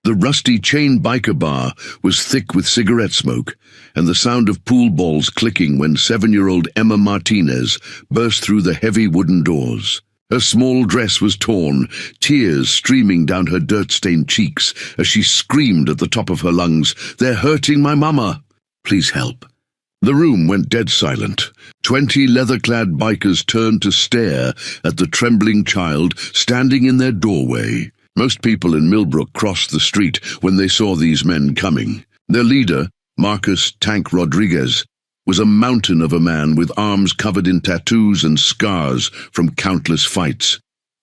The rusty chain biker bar was thick with cigarette smoke, and the sound of pool balls clicking when 7-year-old Emma Martinez burst through the heavy wooden doors. Her small dress was torn, tears streaming down her dirt-stained cheeks as she screamed at the top of her lungs, "They're hurting my mama! Please help." The room went dead silent. 20 leather-clad bikers turned to stare at the trembling child standing in their doorway. Most people in Millbrook crossed the street when they saw these men coming. Their leader, Marcus "Tank" Rodriguez, was a mountain of a man with arms covered in tattoos and scars from countless fights.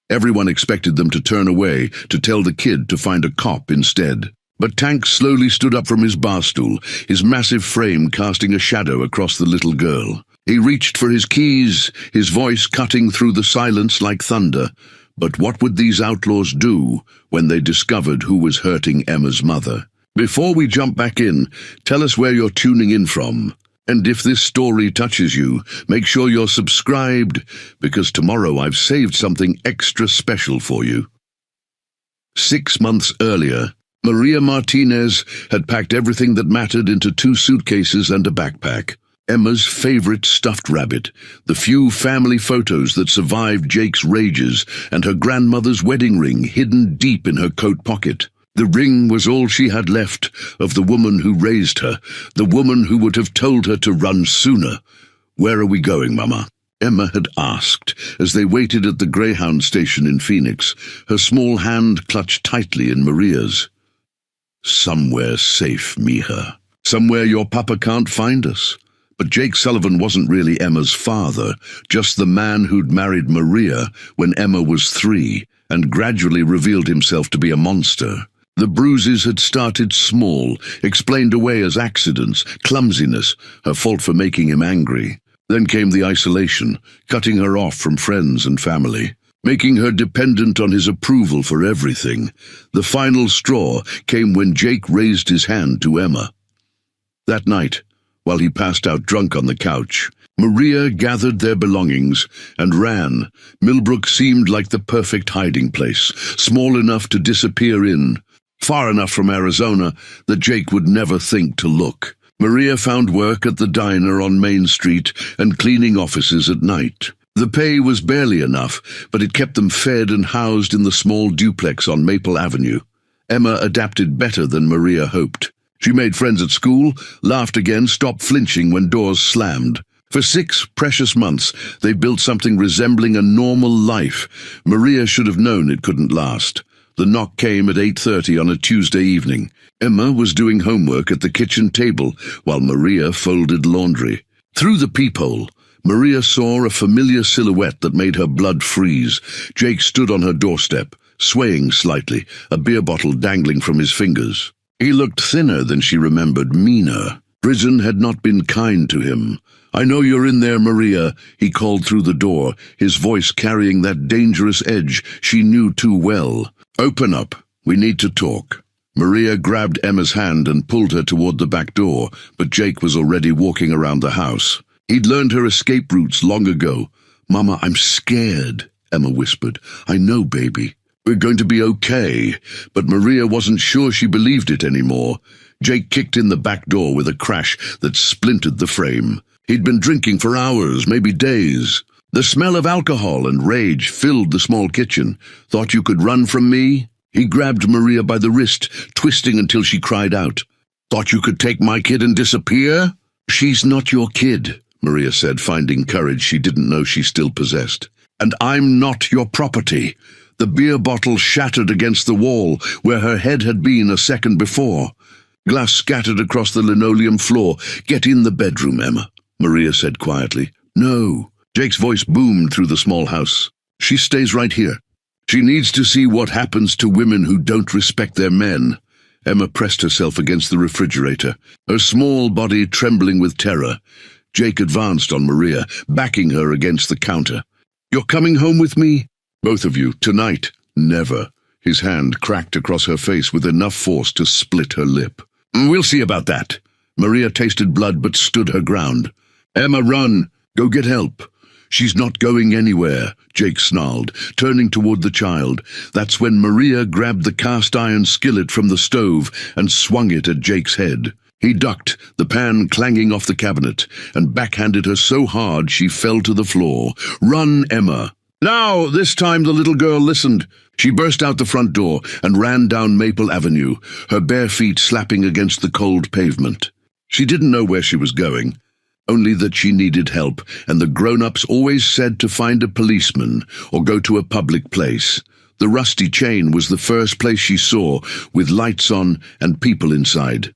Everyone expected them to turn away, to tell the kid to find a cop instead. But Tank slowly stood up from his bar stool, his massive frame casting a shadow across the little girl. He reached for his keys, his voice cutting through the silence like thunder. But what would these outlaws do when they discovered who was hurting Emma's mother? Before we jump back in, tell us where you're tuning in from. And if this story touches you, make sure you're subscribed, because tomorrow I've saved something extra special for you. 6 months earlier, Maria Martinez had packed everything that mattered into 2 suitcases and a backpack. Emma's favorite stuffed rabbit, the few family photos that survived Jake's rages, and her grandmother's wedding ring hidden deep in her coat pocket. The ring was all she had left of the woman who raised her, the woman who would have told her to run sooner. "Where are we going, Mama?" Emma had asked as they waited at the Greyhound station in Phoenix, her small hand clutched tightly in Maria's. "Somewhere safe, Mija. Somewhere your papa can't find us." But Jake Sullivan wasn't really Emma's father, just the man who'd married Maria when Emma was 3 and gradually revealed himself to be a monster. The bruises had started small, explained away as accidents, clumsiness, her fault for making him angry. Then came the isolation, cutting her off from friends and family, making her dependent on his approval for everything. The final straw came when Jake raised his hand to Emma. That night, while he passed out drunk on the couch, Maria gathered their belongings and ran. Millbrook seemed like the perfect hiding place, small enough to disappear in, far enough from Arizona that Jake would never think to look. Maria found work at the diner on Main Street and cleaning offices at night. The pay was barely enough, but it kept them fed and housed in the small duplex on Maple Avenue. Emma adapted better than Maria hoped. She made friends at school, laughed again, stopped flinching when doors slammed. For 6 precious months, they built something resembling a normal life. Maria should have known it couldn't last. The knock came at 8:30 on a Tuesday evening. Emma was doing homework at the kitchen table while Maria folded laundry. Through the peephole, Maria saw a familiar silhouette that made her blood freeze. Jake stood on her doorstep, swaying slightly, a beer bottle dangling from his fingers. He looked thinner than she remembered, meaner. Prison had not been kind to him. "I know you're in there, Maria," he called through the door, his voice carrying that dangerous edge she knew too well. "Open up. We need to talk." Maria grabbed Emma's hand and pulled her toward the back door, but Jake was already walking around the house. He'd learned her escape routes long ago. "Mama, I'm scared," Emma whispered. "I know, baby. We're going to be okay." But Maria wasn't sure she believed it anymore. Jake kicked in the back door with a crash that splintered the frame. He'd been drinking for hours, maybe days. The smell of alcohol and rage filled the small kitchen. "Thought you could run from me?" He grabbed Maria by the wrist, twisting until she cried out. "Thought you could take my kid and disappear?" "She's not your kid," Maria said, finding courage she didn't know she still possessed. "And I'm not your property." The beer bottle shattered against the wall where her head had been a second before. Glass scattered across the linoleum floor. "Get in the bedroom, Emma," Maria said quietly. "No." Jake's voice boomed through the small house. "She stays right here. She needs to see what happens to women who don't respect their men." Emma pressed herself against the refrigerator, her small body trembling with terror. Jake advanced on Maria, backing her against the counter. "You're coming home with me? Both of you, tonight." "Never." His hand cracked across her face with enough force to split her lip. "We'll see about that." Maria tasted blood but stood her ground. "Emma, run. Go get help." "She's not going anywhere," Jake snarled, turning toward the child. That's when Maria grabbed the cast-iron skillet from the stove and swung it at Jake's head. He ducked, the pan clanging off the cabinet, and backhanded her so hard she fell to the floor. "Run, Emma!" Now, this time the little girl listened. She burst out the front door and ran down Maple Avenue, her bare feet slapping against the cold pavement. She didn't know where she was going, only that she needed help, and the grown-ups always said to find a policeman or go to a public place. The rusty chain was the first place she saw, with lights on and people inside.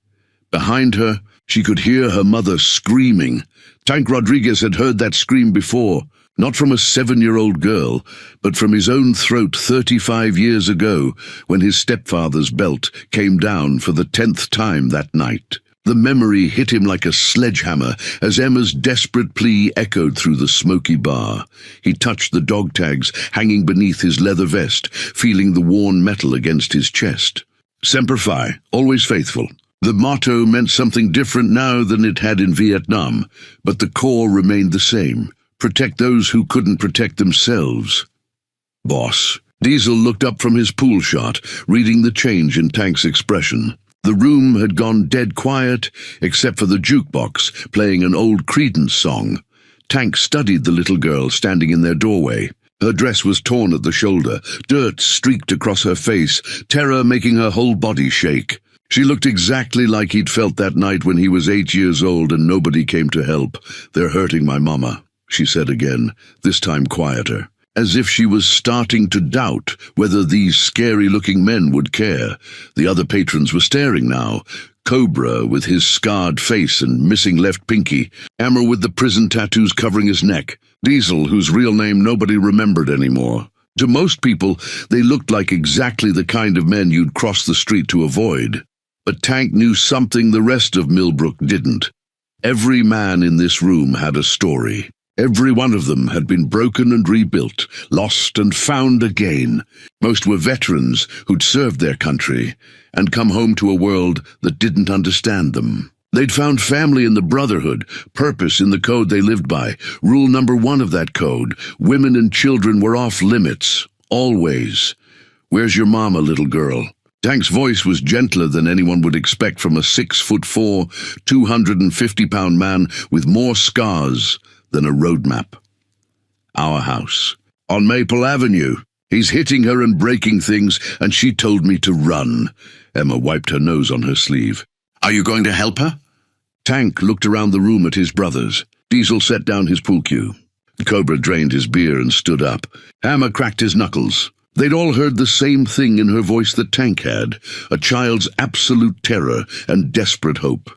Behind her, she could hear her mother screaming. Tank Rodriguez had heard that scream before. Not from a 7-year-old girl, but from his own throat 35 years ago, when his stepfather's belt came down for the 10th time that night. The memory hit him like a sledgehammer as Emma's desperate plea echoed through the smoky bar. He touched the dog tags hanging beneath his leather vest, feeling the worn metal against his chest. Semper Fi, always faithful. The motto meant something different now than it had in Vietnam, but the core remained the same. Protect those who couldn't protect themselves. Boss. Diesel looked up from his pool shot, reading the change in Tank's expression. The room had gone dead quiet, except for the jukebox playing an old Creedence song. Tank studied the little girl standing in their doorway. Her dress was torn at the shoulder, dirt streaked across her face, terror making her whole body shake. She looked exactly like he'd felt that night when he was 8 years old and nobody came to help. "They're hurting my mama," she said again, this time quieter, as if she was starting to doubt whether these scary-looking men would care. The other patrons were staring now. Cobra with his scarred face and missing left pinky, Hammer with the prison tattoos covering his neck, Diesel, whose real name nobody remembered anymore. To most people, they looked like exactly the kind of men you'd cross the street to avoid. But Tank knew something the rest of Millbrook didn't. Every man in this room had a story. Every one of them had been broken and rebuilt, lost and found again. Most were veterans who'd served their country and come home to a world that didn't understand them. They'd found family in the Brotherhood, purpose in the code they lived by. Rule number 1 of that code: women and children were off limits, always. "Where's your mama, little girl?" Tank's voice was gentler than anyone would expect from a 6'4", 250-pound man with more scars than a road map. "Our house. On Maple Avenue. He's hitting her and breaking things, and she told me to run." Emma wiped her nose on her sleeve. "Are you going to help her?" Tank looked around the room at his brothers. Diesel set down his pool cue. Cobra drained his beer and stood up. Hammer cracked his knuckles. They'd all heard the same thing in her voice that Tank had, a child's absolute terror and desperate hope.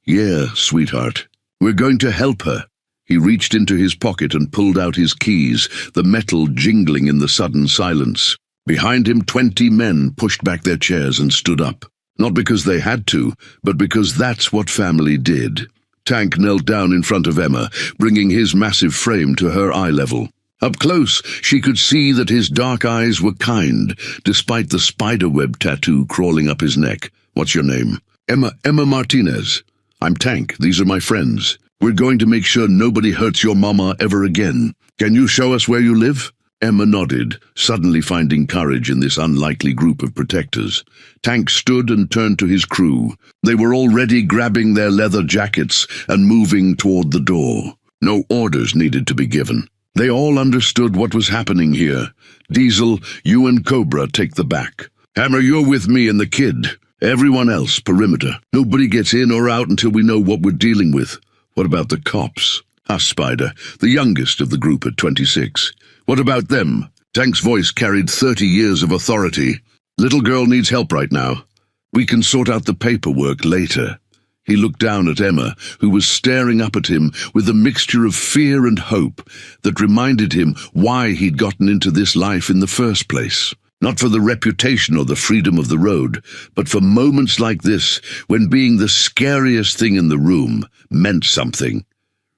"Yeah, sweetheart. We're going to help her." He reached into his pocket and pulled out his keys, the metal jingling in the sudden silence. Behind him, 20 men pushed back their chairs and stood up. Not because they had to, but because that's what family did. Tank knelt down in front of Emma, bringing his massive frame to her eye level. Up close, she could see that his dark eyes were kind, despite the spiderweb tattoo crawling up his neck. "What's your name?" Emma Martinez. "I'm Tank. These are my friends. We're going to make sure nobody hurts your mama ever again. Can you show us where you live?" Emma nodded, suddenly finding courage in this unlikely group of protectors. Tank stood and turned to his crew. They were already grabbing their leather jackets and moving toward the door. No orders needed to be given. They all understood what was happening here. "Diesel, you and Cobra take the back. Hammer, you're with me and the kid. Everyone else, perimeter. Nobody gets in or out until we know what we're dealing with." "What about the cops?" asked Spider, the youngest of the group at 26. "What about them?" Tank's voice carried 30 years of authority. "Little girl needs help right now. We can sort out the paperwork later." He looked down at Emma, who was staring up at him with a mixture of fear and hope that reminded him why he'd gotten into this life in the first place. Not for the reputation or the freedom of the road, but for moments like this, when being the scariest thing in the room meant something.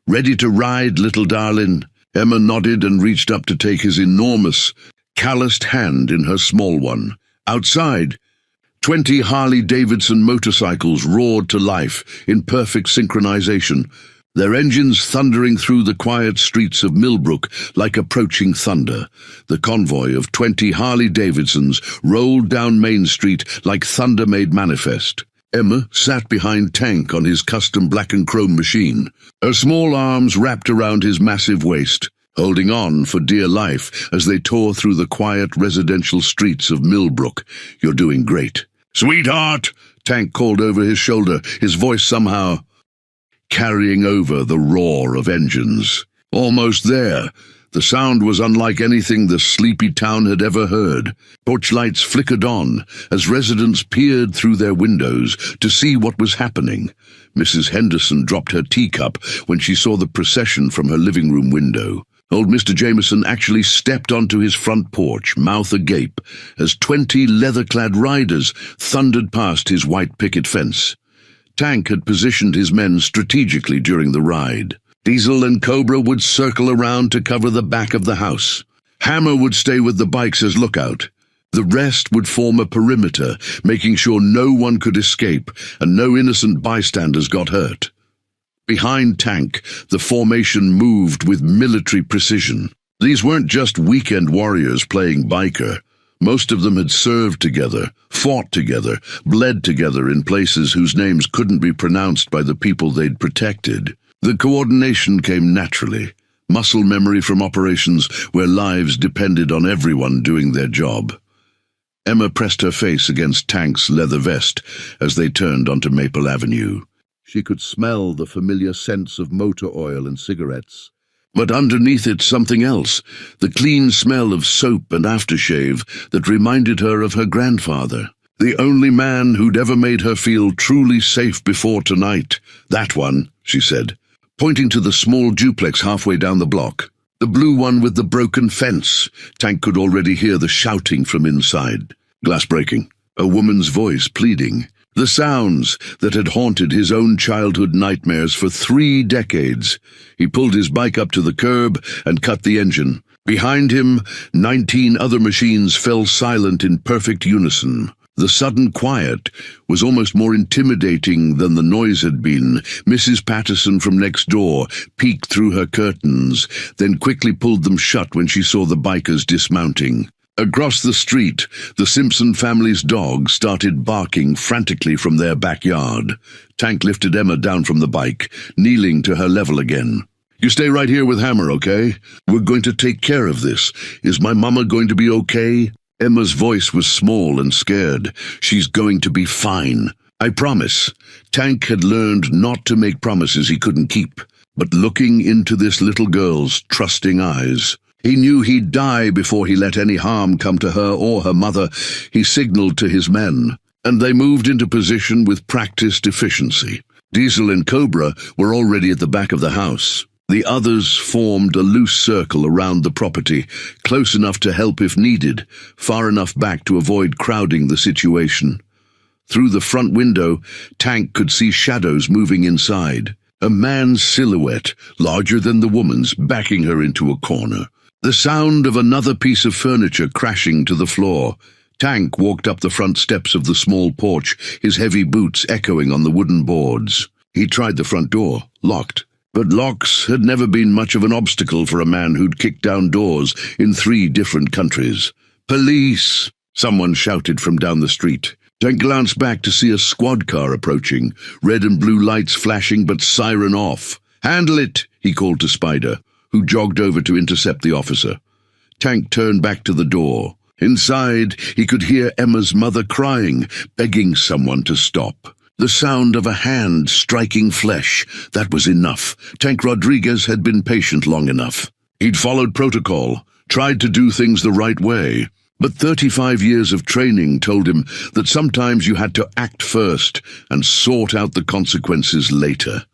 "Ready to ride, little darling?" Emma nodded and reached up to take his enormous, calloused hand in her small one. Outside, 20 Harley-Davidson motorcycles roared to life in perfect synchronization. their engines thundering through the quiet streets of Millbrook like approaching thunder. The convoy of 20 Harley-Davidsons rolled down Main Street like thunder made manifest. Emma sat behind Tank on his custom black and chrome machine, her small arms wrapped around his massive waist, holding on for dear life as they tore through the quiet residential streets of Millbrook. "You're doing great." "Sweetheart," Tank called over his shoulder, his voice somehow carrying over the roar of engines. Almost there. The sound was unlike anything the sleepy town had ever heard. Torchlights flickered on as residents peered through their windows to see what was happening. Mrs. Henderson dropped her teacup when she saw the procession from her living room window. Old Mr. Jameson actually stepped onto his front porch, mouth agape, as 20 leather-clad riders thundered past his white picket fence. Tank had positioned his men strategically during the ride. Diesel and Cobra would circle around to cover the back of the house. Hammer would stay with the bikes as lookout. The rest would form a perimeter, making sure no one could escape and no innocent bystanders got hurt. Behind Tank, the formation moved with military precision. These weren't just weekend warriors playing biker. Most of them had served together, fought together, bled together in places whose names couldn't be pronounced by the people they'd protected. The coordination came naturally, muscle memory from operations where lives depended on everyone doing their job. Emma pressed her face against Tank's leather vest as they turned onto Maple Avenue. She could smell the familiar scents of motor oil and cigarettes. But underneath it something else, the clean smell of soap and aftershave that reminded her of her grandfather. The only man who'd ever made her feel truly safe before tonight. "That one," she said, pointing to the small duplex halfway down the block. The blue one with the broken fence. Tank could already hear the shouting from inside. Glass breaking. A woman's voice pleading. The sounds that had haunted his own childhood nightmares for 3 decades. He pulled his bike up to the curb and cut the engine. Behind him, 19 other machines fell silent in perfect unison. The sudden quiet was almost more intimidating than the noise had been. Mrs. Patterson from next door peeked through her curtains, then quickly pulled them shut when she saw the bikers dismounting. Across the street, the Simpson family's dog started barking frantically from their backyard. Tank lifted Emma down from the bike, kneeling to her level again. "You stay right here with Hammer, okay? We're going to take care of this. Is my mama going to be okay?" Emma's voice was small and scared. "She's going to be fine. I promise." Tank had learned not to make promises he couldn't keep, but looking into this little girl's trusting eyes, he knew he'd die before he let any harm come to her or her mother. He signaled to his men, and they moved into position with practiced efficiency. Diesel and Cobra were already at the back of the house. The others formed a loose circle around the property, close enough to help if needed, far enough back to avoid crowding the situation. Through the front window, Tank could see shadows moving inside. A man's silhouette, larger than the woman's, backing her into a corner. The sound of another piece of furniture crashing to the floor. Tank walked up the front steps of the small porch, his heavy boots echoing on the wooden boards. He tried the front door, locked. But locks had never been much of an obstacle for a man who'd kicked down doors in 3 different countries. "Police!" someone shouted from down the street. Tank glanced back to see a squad car approaching, red and blue lights flashing but siren off. "Handle it!" he called to Spider, who jogged over to intercept the officer. Tank turned back to the door. Inside, he could hear Emma's mother crying, begging someone to stop. The sound of a hand striking flesh, that was enough. Tank Rodriguez had been patient long enough. He'd followed protocol, tried to do things the right way. But 35 years of training told him that sometimes you had to act first and sort out the consequences later.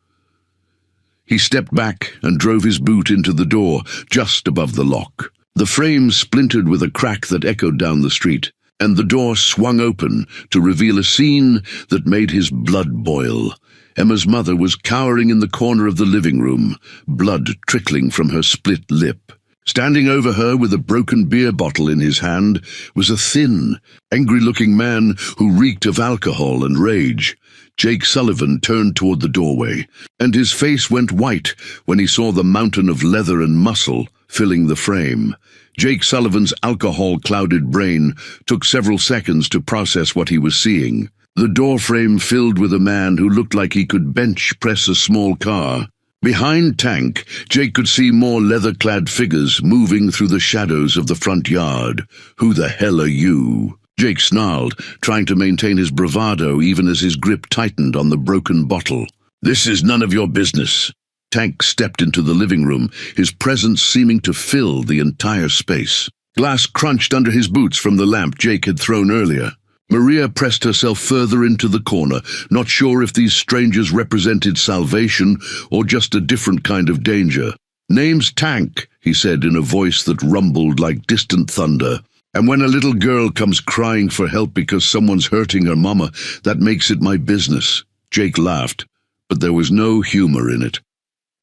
He stepped back and drove his boot into the door, just above the lock. The frame splintered with a crack that echoed down the street, and the door swung open to reveal a scene that made his blood boil. Emma's mother was cowering in the corner of the living room, blood trickling from her split lip. Standing over her with a broken beer bottle in his hand was a thin, angry-looking man who reeked of alcohol and rage. Jake Sullivan turned toward the doorway, and his face went white when he saw the mountain of leather and muscle filling the frame. Jake Sullivan's alcohol-clouded brain took several seconds to process what he was seeing. The doorframe filled with a man who looked like he could bench press a small car. Behind Tank, Jake could see more leather-clad figures moving through the shadows of the front yard. "Who the hell are you?" Jake snarled, trying to maintain his bravado even as his grip tightened on the broken bottle. "This is none of your business." Tank stepped into the living room, his presence seeming to fill the entire space. Glass crunched under his boots from the lamp Jake had thrown earlier. Maria pressed herself further into the corner, not sure if these strangers represented salvation or just a different kind of danger. "Name's Tank," he said in a voice that rumbled like distant thunder. "And when a little girl comes crying for help because someone's hurting her mama, that makes it my business." Jake laughed, but there was no humor in it.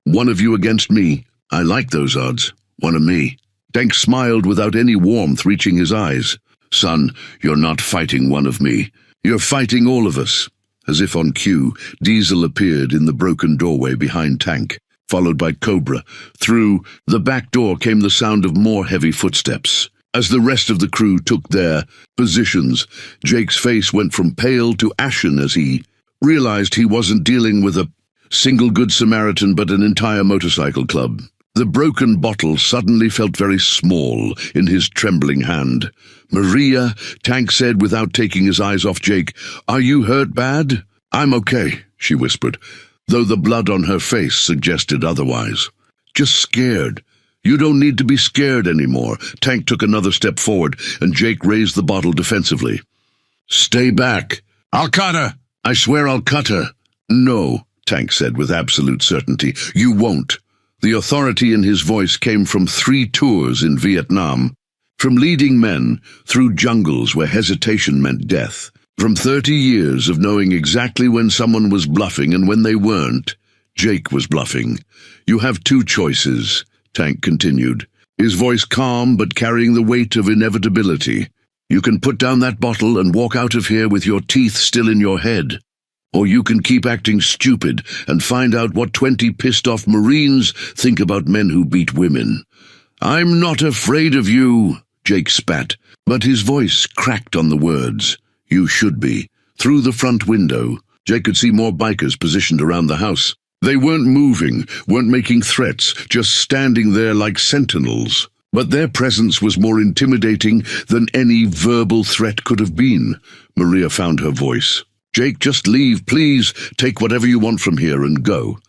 "One of you against me. I like those odds. One of me." Tank smiled without any warmth reaching his eyes. "Son, you're not fighting one of me. You're fighting all of us." As if on cue, Diesel appeared in the broken doorway behind Tank, followed by Cobra. Through the back door came the sound of more heavy footsteps. As the rest of the crew took their positions, Jake's face went from pale to ashen as he realized he wasn't dealing with a single Good Samaritan but an entire motorcycle club. The broken bottle suddenly felt very small in his trembling hand. "Maria," Tank said without taking his eyes off Jake, "are you hurt bad?" "I'm okay," she whispered, though the blood on her face suggested otherwise. "Just scared." "You don't need to be scared anymore." Tank took another step forward, and Jake raised the bottle defensively. "Stay back." "I'll cut her." "I swear I'll cut her." "No," Tank said with absolute certainty. "You won't." The authority in his voice came from 3 tours in Vietnam, from leading men through jungles where hesitation meant death, from 30 years of knowing exactly when someone was bluffing and when they weren't. Jake was bluffing. "You have 2 choices," Tank continued, his voice calm but carrying the weight of inevitability. "You can put down that bottle and walk out of here with your teeth still in your head. Or you can keep acting stupid and find out what 20 pissed-off Marines think about men who beat women." "I'm not afraid of you," Jake spat, but his voice cracked on the words. "You should be." Through the front window, Jake could see more bikers positioned around the house. They weren't moving, weren't making threats, just standing there like sentinels. But their presence was more intimidating than any verbal threat could have been. Maria found her voice. "Jake, just leave, please. Take whatever you want from here and go."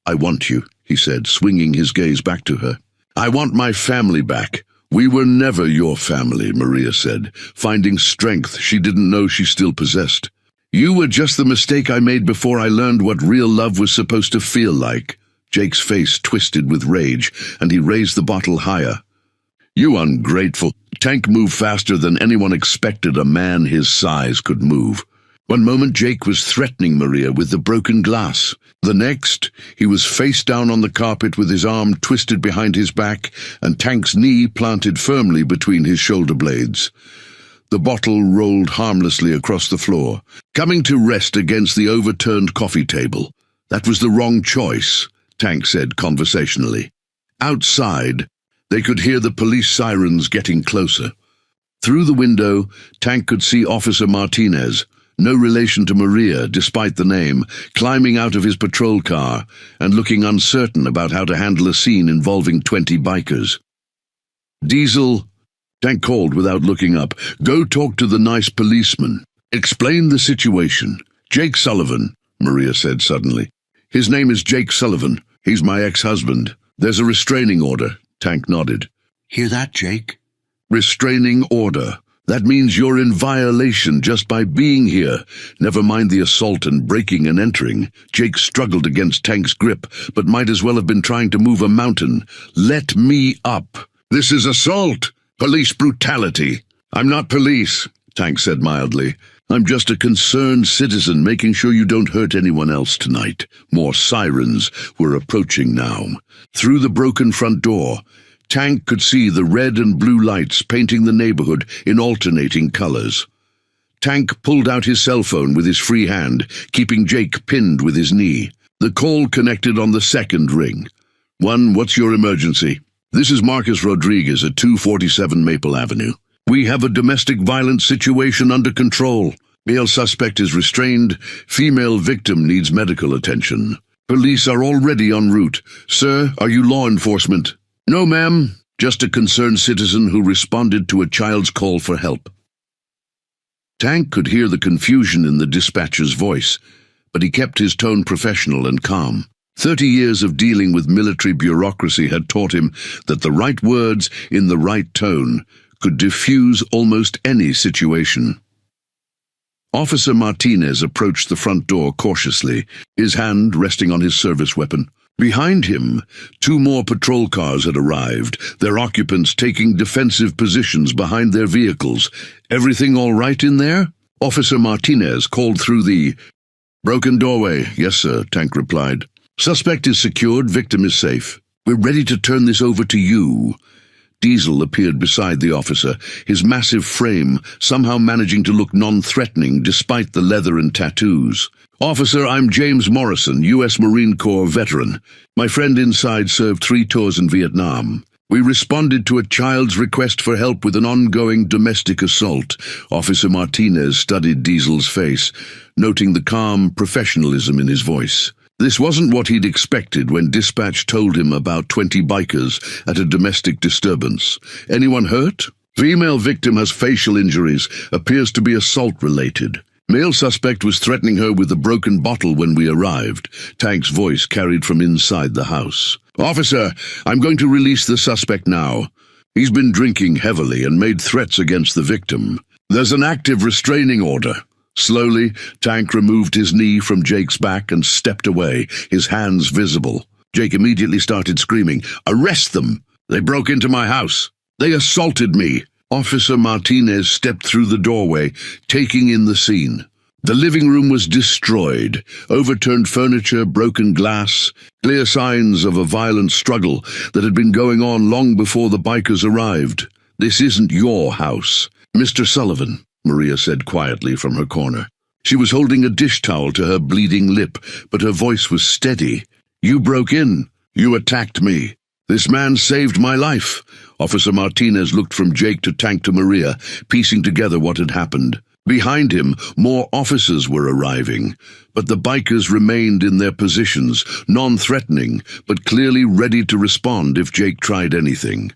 "I want you," he said, swinging his gaze back to her. "I want my family back." "We were never your family," Maria said, finding strength she didn't know she still possessed. "You were just the mistake I made before I learned what real love was supposed to feel like." Jake's face twisted with rage, and he raised the bottle higher. "You ungrateful." Tank moved faster than anyone expected a man his size could move. One moment Jake was threatening Maria with the broken glass. The next, he was face down on the carpet with his arm twisted behind his back and Tank's knee planted firmly between his shoulder blades. The bottle rolled harmlessly across the floor, coming to rest against the overturned coffee table. "That was the wrong choice," Tank said conversationally. Outside, they could hear the police sirens getting closer. Through the window, Tank could see Officer Martinez, no relation to Maria despite the name, climbing out of his patrol car and looking uncertain about how to handle a scene involving 20 bikers. "Diesel," Tank called without looking up, "go talk to the nice policeman. Explain the situation." "Jake Sullivan," Maria said suddenly. "His name is Jake Sullivan. He's my ex-husband. There's a restraining order." Tank nodded. "Hear that, Jake? Restraining order. That means you're in violation just by being here. Never mind the assault and breaking and entering." Jake struggled against Tank's grip, but might as well have been trying to move a mountain. "Let me up. This is assault. Police brutality." "I'm not police," Tank said mildly. "I'm just a concerned citizen making sure you don't hurt anyone else tonight." More sirens were approaching now. Through the broken front door, Tank could see the red and blue lights painting the neighborhood in alternating colors. Tank pulled out his cell phone with his free hand, keeping Jake pinned with his knee. The call connected on the second ring. What's your emergency? This is Marcus Rodriguez at 247 Maple Avenue. We have a domestic violence situation under control. Male suspect is restrained. Female victim needs medical attention. Police are already en route. Sir, are you law enforcement? No, ma'am. Just a concerned citizen who responded to a child's call for help. Tank could hear the confusion in the dispatcher's voice, but he kept his tone professional and calm. 30 years of dealing with military bureaucracy had taught him that the right words in the right tone could diffuse almost any situation. Officer Martinez approached the front door cautiously, his hand resting on his service weapon. Behind him, 2 more patrol cars had arrived, their occupants taking defensive positions behind their vehicles. Everything all right in there? Officer Martinez called through the broken doorway. Yes, sir, Tank replied. Suspect is secured, victim is safe. We're ready to turn this over to you. Diesel appeared beside the officer, his massive frame somehow managing to look non-threatening despite the leather and tattoos. Officer, I'm James Morrison, U.S. Marine Corps veteran. My friend inside served 3 tours in Vietnam. We responded to a child's request for help with an ongoing domestic assault. Officer Martinez studied Diesel's face, noting the calm professionalism in his voice. This wasn't what he'd expected when dispatch told him about 20 bikers at a domestic disturbance. Anyone hurt? Female victim has facial injuries, appears to be assault-related. Male suspect was threatening her with a broken bottle when we arrived. Tank's voice carried from inside the house. Officer, I'm going to release the suspect now. He's been drinking heavily and made threats against the victim. There's an active restraining order. Slowly, Tank removed his knee from Jake's back and stepped away, his hands visible. Jake immediately started screaming, "Arrest them! They broke into my house! They assaulted me!" Officer Martinez stepped through the doorway, taking in the scene. The living room was destroyed, overturned furniture, broken glass, clear signs of a violent struggle that had been going on long before the bikers arrived. "This isn't your house, Mr. Sullivan," Maria said quietly from her corner. She was holding a dish towel to her bleeding lip, but her voice was steady. "You broke in. You attacked me. This man saved my life." Officer Martinez looked from Jake to Tank to Maria, piecing together what had happened. Behind him, more officers were arriving, but the bikers remained in their positions, non-threatening, but clearly ready to respond if Jake tried anything.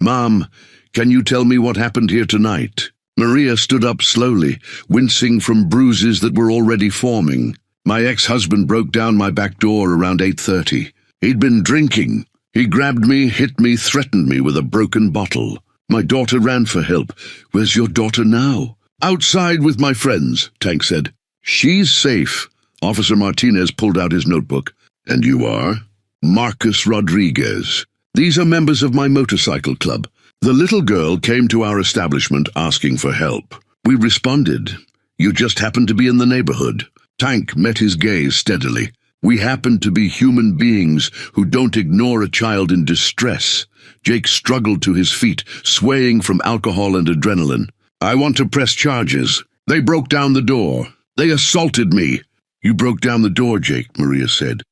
"Mom, can you tell me what happened here tonight?" Maria stood up slowly, wincing from bruises that were already forming. "My ex-husband broke down my back door around 8:30. He'd been drinking. He grabbed me, hit me, threatened me with a broken bottle. My daughter ran for help. Where's your daughter now?" "Outside with my friends," Tank said. "She's safe." Officer Martinez pulled out his notebook. "And you are?" "Marcus Rodriguez. These are members of my motorcycle club. The little girl came to our establishment asking for help. We responded. You just happened to be in the neighborhood." Tank met his gaze steadily. "We happen to be human beings who don't ignore a child in distress." Jake struggled to his feet, swaying from alcohol and adrenaline. "I want to press charges. They broke down the door. They assaulted me." "You broke down the door, Jake," Maria said.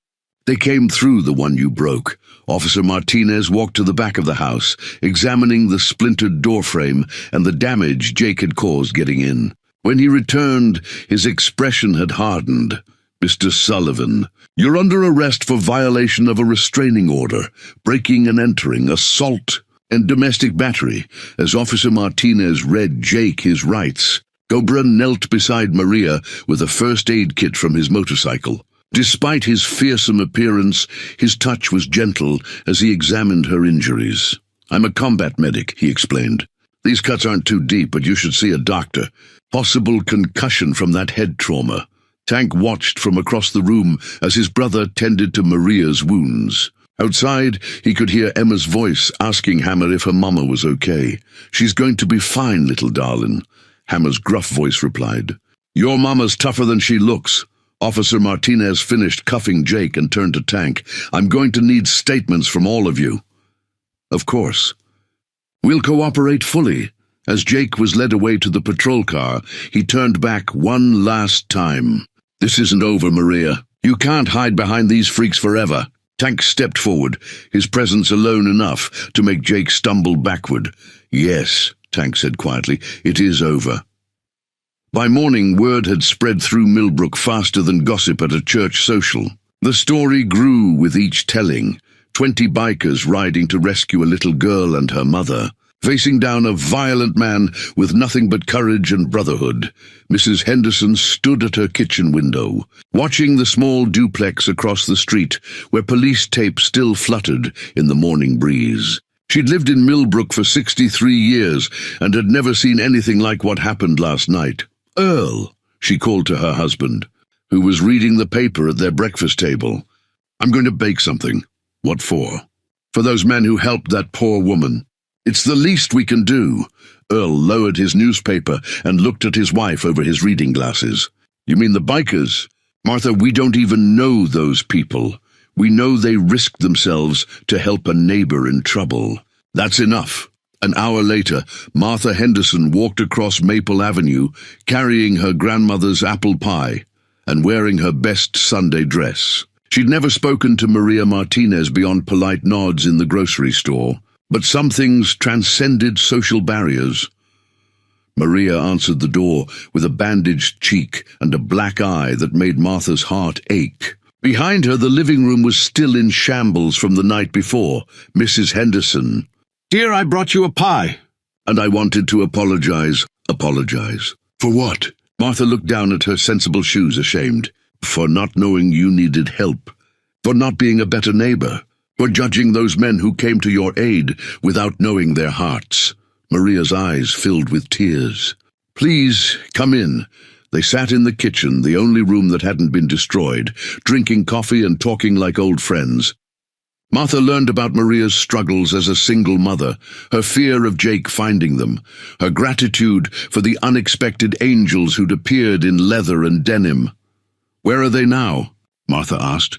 "They came through the one you broke." Officer Martinez walked to the back of the house, examining the splintered doorframe and the damage Jake had caused getting in. When he returned, his expression had hardened. "Mr. Sullivan, you're under arrest for violation of a restraining order, breaking and entering, assault, and domestic battery." As Officer Martinez read Jake his rights, Cobra knelt beside Maria with a first aid kit from his motorcycle. Despite his fearsome appearance, his touch was gentle as he examined her injuries. "I'm a combat medic," he explained. "These cuts aren't too deep, but you should see a doctor. Possible concussion from that head trauma." Tank watched from across the room as his brother tended to Maria's wounds. Outside, he could hear Emma's voice asking Hammer if her mama was okay. "She's going to be fine, little darling," Hammer's gruff voice replied. "Your mama's tougher than she looks." Officer Martinez finished cuffing Jake and turned to Tank. "I'm going to need statements from all of you." "Of course. We'll cooperate fully. As Jake was led away to the patrol car, he turned back one last time. "This isn't over, Maria. You can't hide behind these freaks forever." Tank stepped forward, his presence alone enough to make Jake stumble backward. "Yes," Tank said quietly, "it is over." By morning, word had spread through Millbrook faster than gossip at a church social. The story grew with each telling. 20 bikers riding to rescue a little girl and her mother, facing down a violent man with nothing but courage and brotherhood. Mrs. Henderson stood at her kitchen window, watching the small duplex across the street, where police tape still fluttered in the morning breeze. She'd lived in Millbrook for 63 years and had never seen anything like what happened last night. "Earl," she called to her husband, who was reading the paper at their breakfast table. "I'm going to bake something." "What for?" "For those men who helped that poor woman. It's the least we can do." Earl lowered his newspaper and looked at his wife over his reading glasses. "You mean the bikers?" "Martha, we don't even know those people. We know they risked themselves to help a neighbor in trouble." "That's enough." An hour later, Martha Henderson walked across Maple Avenue, carrying her grandmother's apple pie and wearing her best Sunday dress. She'd never spoken to Maria Martinez beyond polite nods in the grocery store, but some things transcended social barriers. Maria answered the door with a bandaged cheek and a black eye that made Martha's heart ache. Behind her, the living room was still in shambles from the night before. Mrs. Henderson. "Dear, I brought you a pie." "And I wanted to apologize." "Apologize? For what?" Martha looked down at her sensible shoes, ashamed. "For not knowing you needed help. For not being a better neighbor. For judging those men who came to your aid without knowing their hearts." Maria's eyes filled with tears. "Please, come in." They sat in the kitchen, the only room that hadn't been destroyed, drinking coffee and talking like old friends. Martha learned about Maria's struggles as a single mother, her fear of Jake finding them, her gratitude for the unexpected angels who'd appeared in leather and denim. "Where are they now?" Martha asked.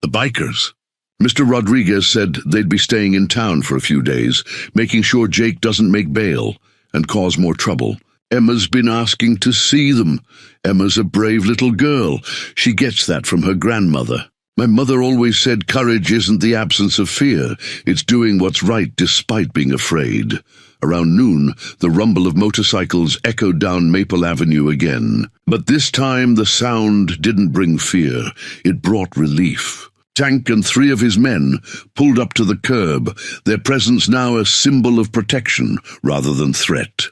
"The bikers." "Mr. Rodriguez said they'd be staying in town for a few days, making sure Jake doesn't make bail and cause more trouble. Emma's been asking to see them. Emma's a brave little girl. She gets that from her grandmother. My mother always said courage isn't the absence of fear, it's doing what's right despite being afraid." Around noon, the rumble of motorcycles echoed down Maple Avenue again. But this time the sound didn't bring fear, it brought relief. Tank and 3 of his men pulled up to the curb, their presence now a symbol of protection rather than threat.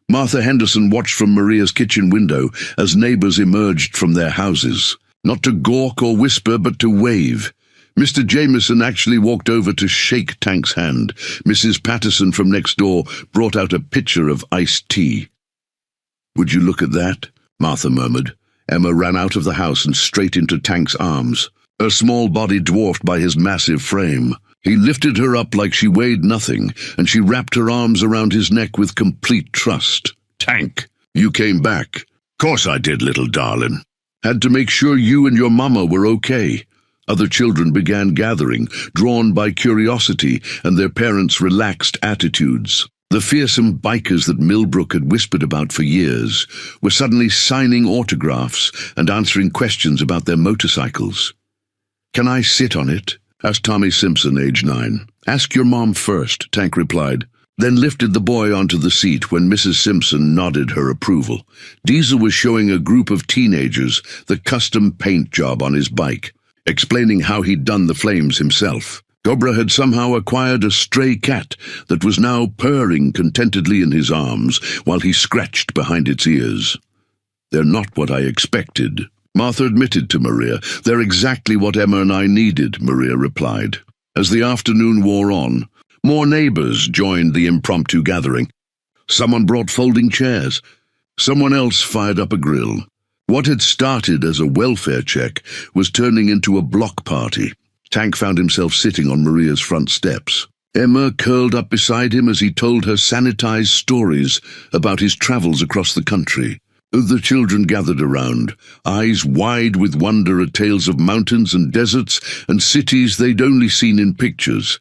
Martha Henderson watched from Maria's kitchen window as neighbors emerged from their houses. Not to gawk or whisper, but to wave. Mr. Jameson actually walked over to shake Tank's hand. Mrs. Patterson from next door brought out a pitcher of iced tea. "Would you look at that?" Martha murmured. Emma ran out of the house and straight into Tank's arms, her small body dwarfed by his massive frame. He lifted her up like she weighed nothing, and she wrapped her arms around his neck with complete trust. "Tank, you came back." "Course I did, little darling. Had to make sure you and your mama were okay." Other children began gathering, drawn by curiosity and their parents' relaxed attitudes. The fearsome bikers that Millbrook had whispered about for years were suddenly signing autographs and answering questions about their motorcycles. "Can I sit on it?" asked Tommy Simpson, age 9. "Ask your mom first," Tank replied, then lifted the boy onto the seat when Mrs. Simpson nodded her approval. Diesel was showing a group of teenagers the custom paint job on his bike, explaining how he'd done the flames himself. Cobra had somehow acquired a stray cat that was now purring contentedly in his arms while he scratched behind its ears. "They're not what I expected," Martha admitted to Maria. "They're exactly what Emma and I needed," Maria replied. As the afternoon wore on, more neighbors joined the impromptu gathering. Someone brought folding chairs. Someone else fired up a grill. What had started as a welfare check was turning into a block party. Tank found himself sitting on Maria's front steps. Emma curled up beside him as he told her sanitized stories about his travels across the country. The children gathered around, eyes wide with wonder at tales of mountains and deserts and cities they'd only seen in pictures.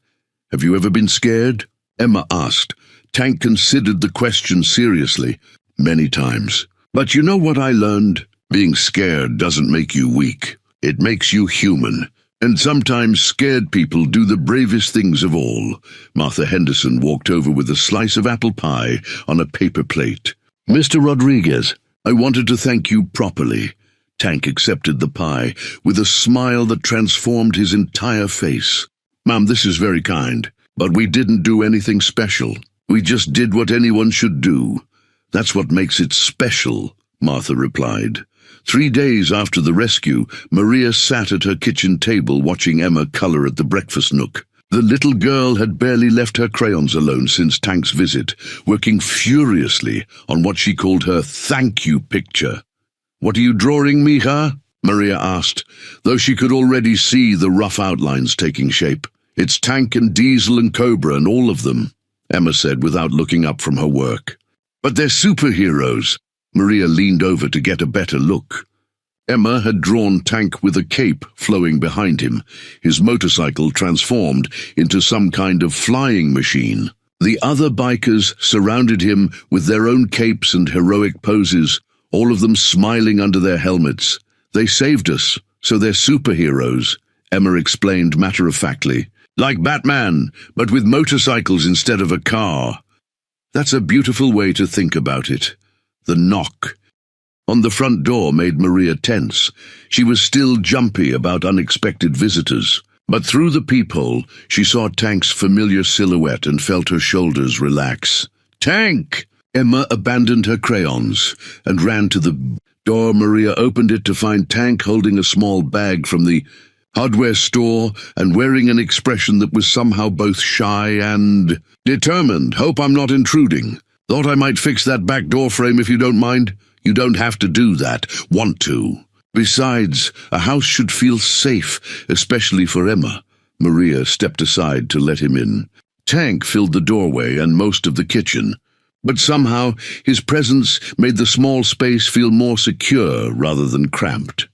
"Have you ever been scared?" Emma asked, Tank considered the question seriously, many times. But you know what I learned? Being scared doesn't make you weak. It makes you human. And sometimes scared people do the bravest things of all. Martha Henderson walked over with a slice of apple pie on a paper plate. Mr. Rodriguez, I wanted to thank you properly. Tank accepted the pie with a smile that transformed his entire face. Ma'am, this is very kind, but we didn't do anything special. We just did what anyone should do. That's what makes it special, Martha replied. 3 days after the rescue, Maria sat at her kitchen table watching Emma color at the breakfast nook. The little girl had barely left her crayons alone since Tank's visit, working furiously on what she called her thank you picture. What are you drawing, mija? Maria asked, though she could already see the rough outlines taking shape. It's Tank and Diesel and Cobra and all of them, Emma said without looking up from her work. But they're superheroes. Maria leaned over to get a better look. Emma had drawn Tank with a cape flowing behind him, his motorcycle transformed into some kind of flying machine. The other bikers surrounded him with their own capes and heroic poses, all of them smiling under their helmets. They saved us, so they're superheroes, Emma explained matter-of-factly. Like Batman, but with motorcycles instead of a car. That's a beautiful way to think about it. The knock on the front door made Maria tense. She was still jumpy about unexpected visitors, but through the peephole she saw Tank's familiar silhouette and felt her shoulders relax. Tank! Emma abandoned her crayons and ran to the door. Maria opened it to find Tank holding a small bag from the hardware store and wearing an expression that was somehow both shy and determined. Hope I'm not intruding. Thought I might fix that back door frame if you don't mind. You don't have to do that. Want to. Besides, a house should feel safe, especially for Emma. Maria stepped aside to let him in. Tank filled the doorway and most of the kitchen, but somehow his presence made the small space feel more secure rather than cramped.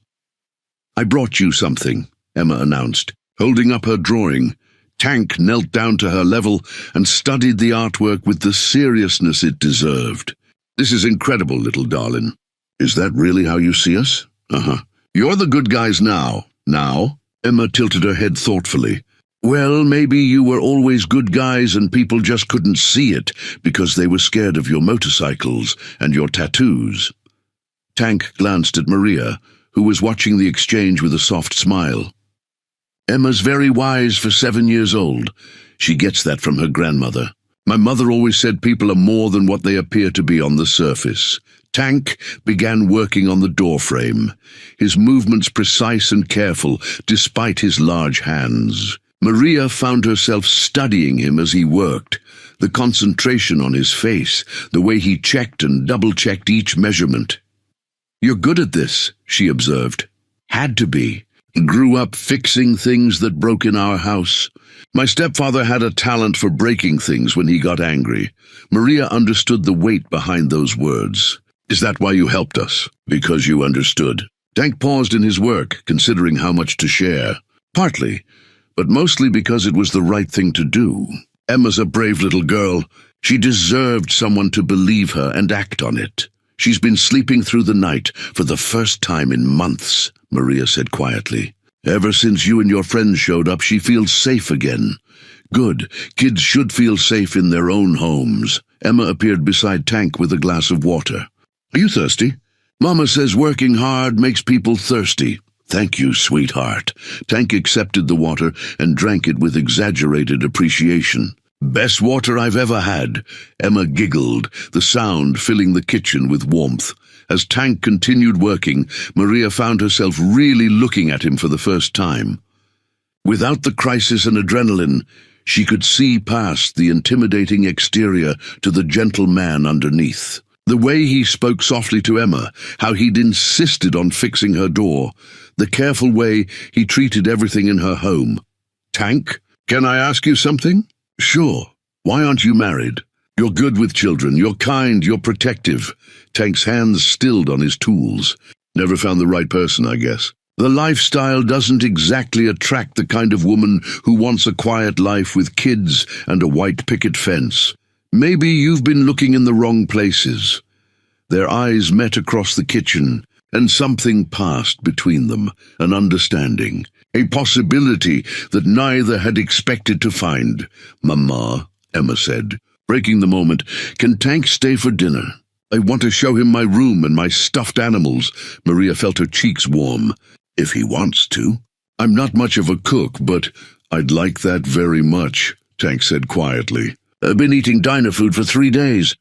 I brought you something, Emma announced, holding up her drawing. Tank knelt down to her level and studied the artwork with the seriousness it deserved. This is incredible, little darling. Is that really how you see us? You're the good guys now. Now? Emma tilted her head thoughtfully. Well, maybe you were always good guys and people just couldn't see it because they were scared of your motorcycles and your tattoos. Tank glanced at Maria, who was watching the exchange with a soft smile. Emma's very wise for 7 years old. She gets that from her grandmother. My mother always said people are more than what they appear to be on the surface. Tank began working on the doorframe, his movements precise and careful despite his large hands. Maria found herself studying him as he worked, the concentration on his face, the way he checked and double-checked each measurement. You're good at this, she observed. Had to be. Grew up fixing things that broke in our house. My stepfather had a talent for breaking things when he got angry. Maria understood the weight behind those words. Is that why you helped us? Because you understood. Tank paused in his work, considering how much to share. Partly, but mostly because it was the right thing to do. Emma's a brave little girl. She deserved someone to believe her and act on it. She's been sleeping through the night for the first time in months, Maria said quietly. Ever since you and your friends showed up, she feels safe again. Good. Kids should feel safe in their own homes. Emma appeared beside Tank with a glass of water. Are you thirsty? Mama says working hard makes people thirsty. Thank you, sweetheart. Tank accepted the water and drank it with exaggerated appreciation. Best water I've ever had. Emma giggled, the sound filling the kitchen with warmth. As Tank continued working, Maria found herself really looking at him for the first time. Without the crisis and adrenaline, she could see past the intimidating exterior to the gentle man underneath. The way he spoke softly to Emma, how he'd insisted on fixing her door, the careful way he treated everything in her home. Tank, can I ask you something? Sure. Why aren't you married? You're good with children, you're kind, you're protective. Tank's hands stilled on his tools. Never found the right person, I guess. The lifestyle doesn't exactly attract the kind of woman who wants a quiet life with kids and a white picket fence. Maybe you've been looking in the wrong places. Their eyes met across the kitchen, and something passed between them, an understanding, a possibility that neither had expected to find. "Mama," Emma said, breaking the moment, "can Tank stay for dinner? I want to show him my room and my stuffed animals." Maria felt her cheeks warm. "If he wants to. I'm not much of a cook, but I'd like that very much," Tank said quietly. "I've been eating diner food for 3 days.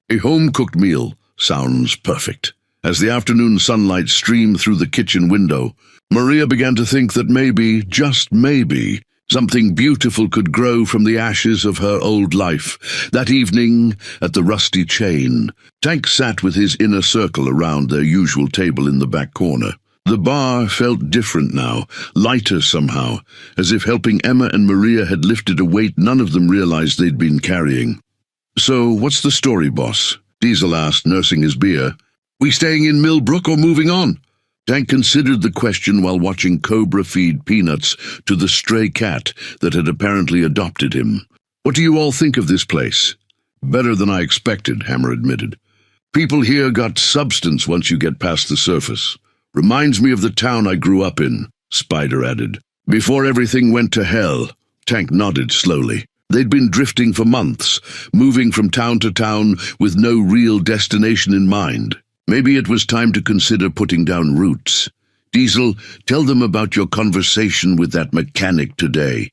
A home-cooked meal sounds perfect." As the afternoon sunlight streamed through the kitchen window, Maria began to think that maybe, just maybe, something beautiful could grow from the ashes of her old life. That evening, at the Rusty Chain, Tank sat with his inner circle around their usual table in the back corner. The bar felt different now, lighter somehow, as if helping Emma and Maria had lifted a weight none of them realized they'd been carrying. "So, what's the story, boss?" Diesel asked, nursing his beer. "We staying in Millbrook or moving on?" Tank considered the question while watching Cobra feed peanuts to the stray cat that had apparently adopted him. "What do you all think of this place?" "Better than I expected," Hammer admitted. "People here got substance once you get past the surface. Reminds me of the town I grew up in," Spider added. "Before everything went to hell." Tank nodded slowly. They'd been drifting for months, moving from town to town with no real destination in mind. Maybe it was time to consider putting down roots. "Diesel, tell them about your conversation with that mechanic today."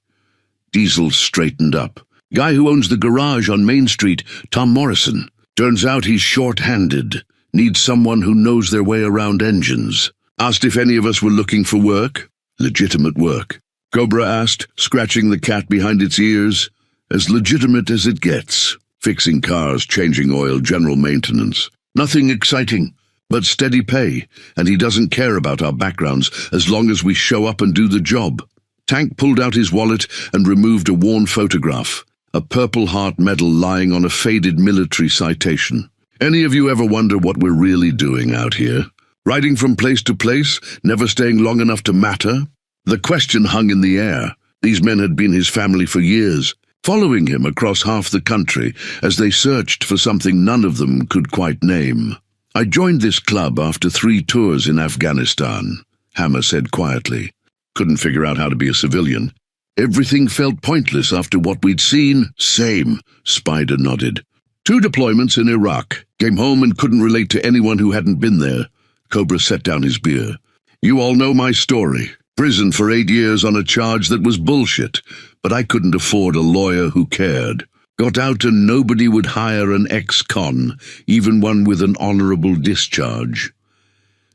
Diesel straightened up. "Guy who owns the garage on Main Street, Tom Morrison. Turns out he's short-handed. Needs someone who knows their way around engines. Asked if any of us were looking for work." "Legitimate work?" Cobra asked, scratching the cat behind its ears. "As legitimate as it gets. Fixing cars, changing oil, general maintenance. Nothing exciting, but steady pay, and he doesn't care about our backgrounds as long as we show up and do the job." Tank pulled out his wallet and removed a worn photograph, a Purple Heart medal lying on a faded military citation. "Any of you ever wonder what we're really doing out here? Riding from place to place, never staying long enough to matter?" The question hung in the air. These men had been his family for years, following him across half the country as they searched for something none of them could quite name. "I joined this club after 3 tours in Afghanistan," Hammer said quietly. "Couldn't figure out how to be a civilian. Everything felt pointless after what we'd seen." "Same," Spider nodded. 2 deployments in Iraq. Came home and couldn't relate to anyone who hadn't been there." Cobra set down his beer. "You all know my story. Prison for 8 years on a charge that was bullshit, but I couldn't afford a lawyer who cared. Got out and nobody would hire an ex-con, even one with an honorable discharge."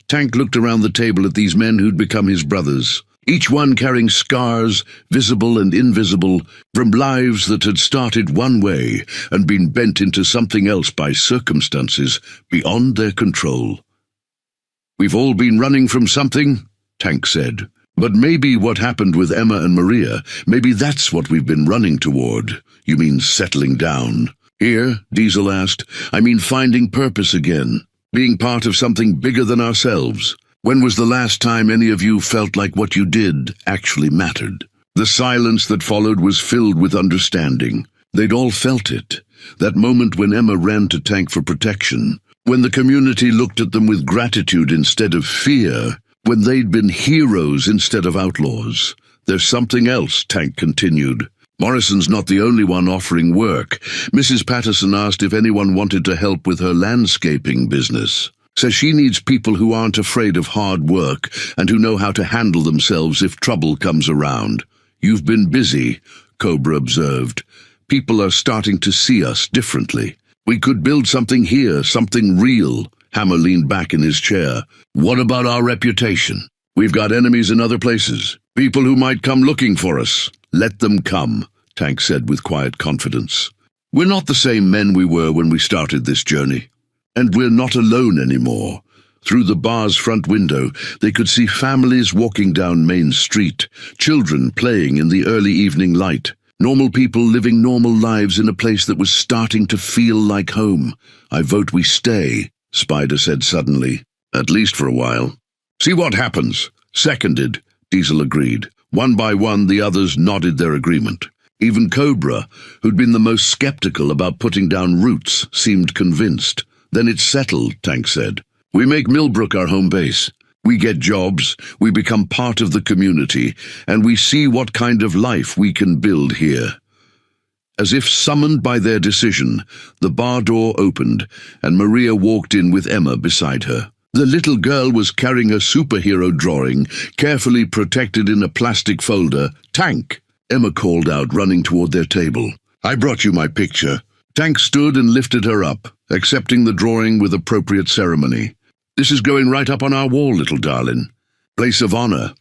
Tank looked around the table at these men who'd become his brothers, each one carrying scars, visible and invisible, from lives that had started one way and been bent into something else by circumstances beyond their control. "We've all been running from something," Tank said. "But maybe what happened with Emma and Maria, maybe that's what we've been running toward." "You mean settling down?" "Here," Diesel asked, "I mean finding purpose again, being part of something bigger than ourselves. When was the last time any of you felt like what you did actually mattered?" The silence that followed was filled with understanding. They'd all felt it. That moment when Emma ran to Tank for protection, when the community looked at them with gratitude instead of fear, when they'd been heroes instead of outlaws. "There's something else," Tank continued. "Morrison's not the only one offering work. Mrs. Patterson asked if anyone wanted to help with her landscaping business. Says she needs people who aren't afraid of hard work and who know how to handle themselves if trouble comes around." "You've been busy," Cobra observed. "People are starting to see us differently. We could build something here, something real." Hammer leaned back in his chair. "What about our reputation? We've got enemies in other places, people who might come looking for us." "Let them come," Tank said with quiet confidence. "We're not the same men we were when we started this journey. And we're not alone anymore." Through the bar's front window, they could see families walking down Main Street, children playing in the early evening light, normal people living normal lives in a place that was starting to feel like home. "I vote we stay," Spider said suddenly. "At least for a while." "See what happens." "Seconded," Diesel agreed. One by one, the others nodded their agreement. Even Cobra, who'd been the most skeptical about putting down roots, seemed convinced. "Then it's settled," Tank said. "We make Millbrook our home base. We get jobs, we become part of the community, and we see what kind of life we can build here." As if summoned by their decision, the bar door opened, and Maria walked in with Emma beside her. The little girl was carrying a superhero drawing, carefully protected in a plastic folder. "Tank!" Emma called out, running toward their table. "I brought you my picture." Tank stood and lifted her up, accepting the drawing with appropriate ceremony. "This is going right up on our wall, little darling. Place of honor."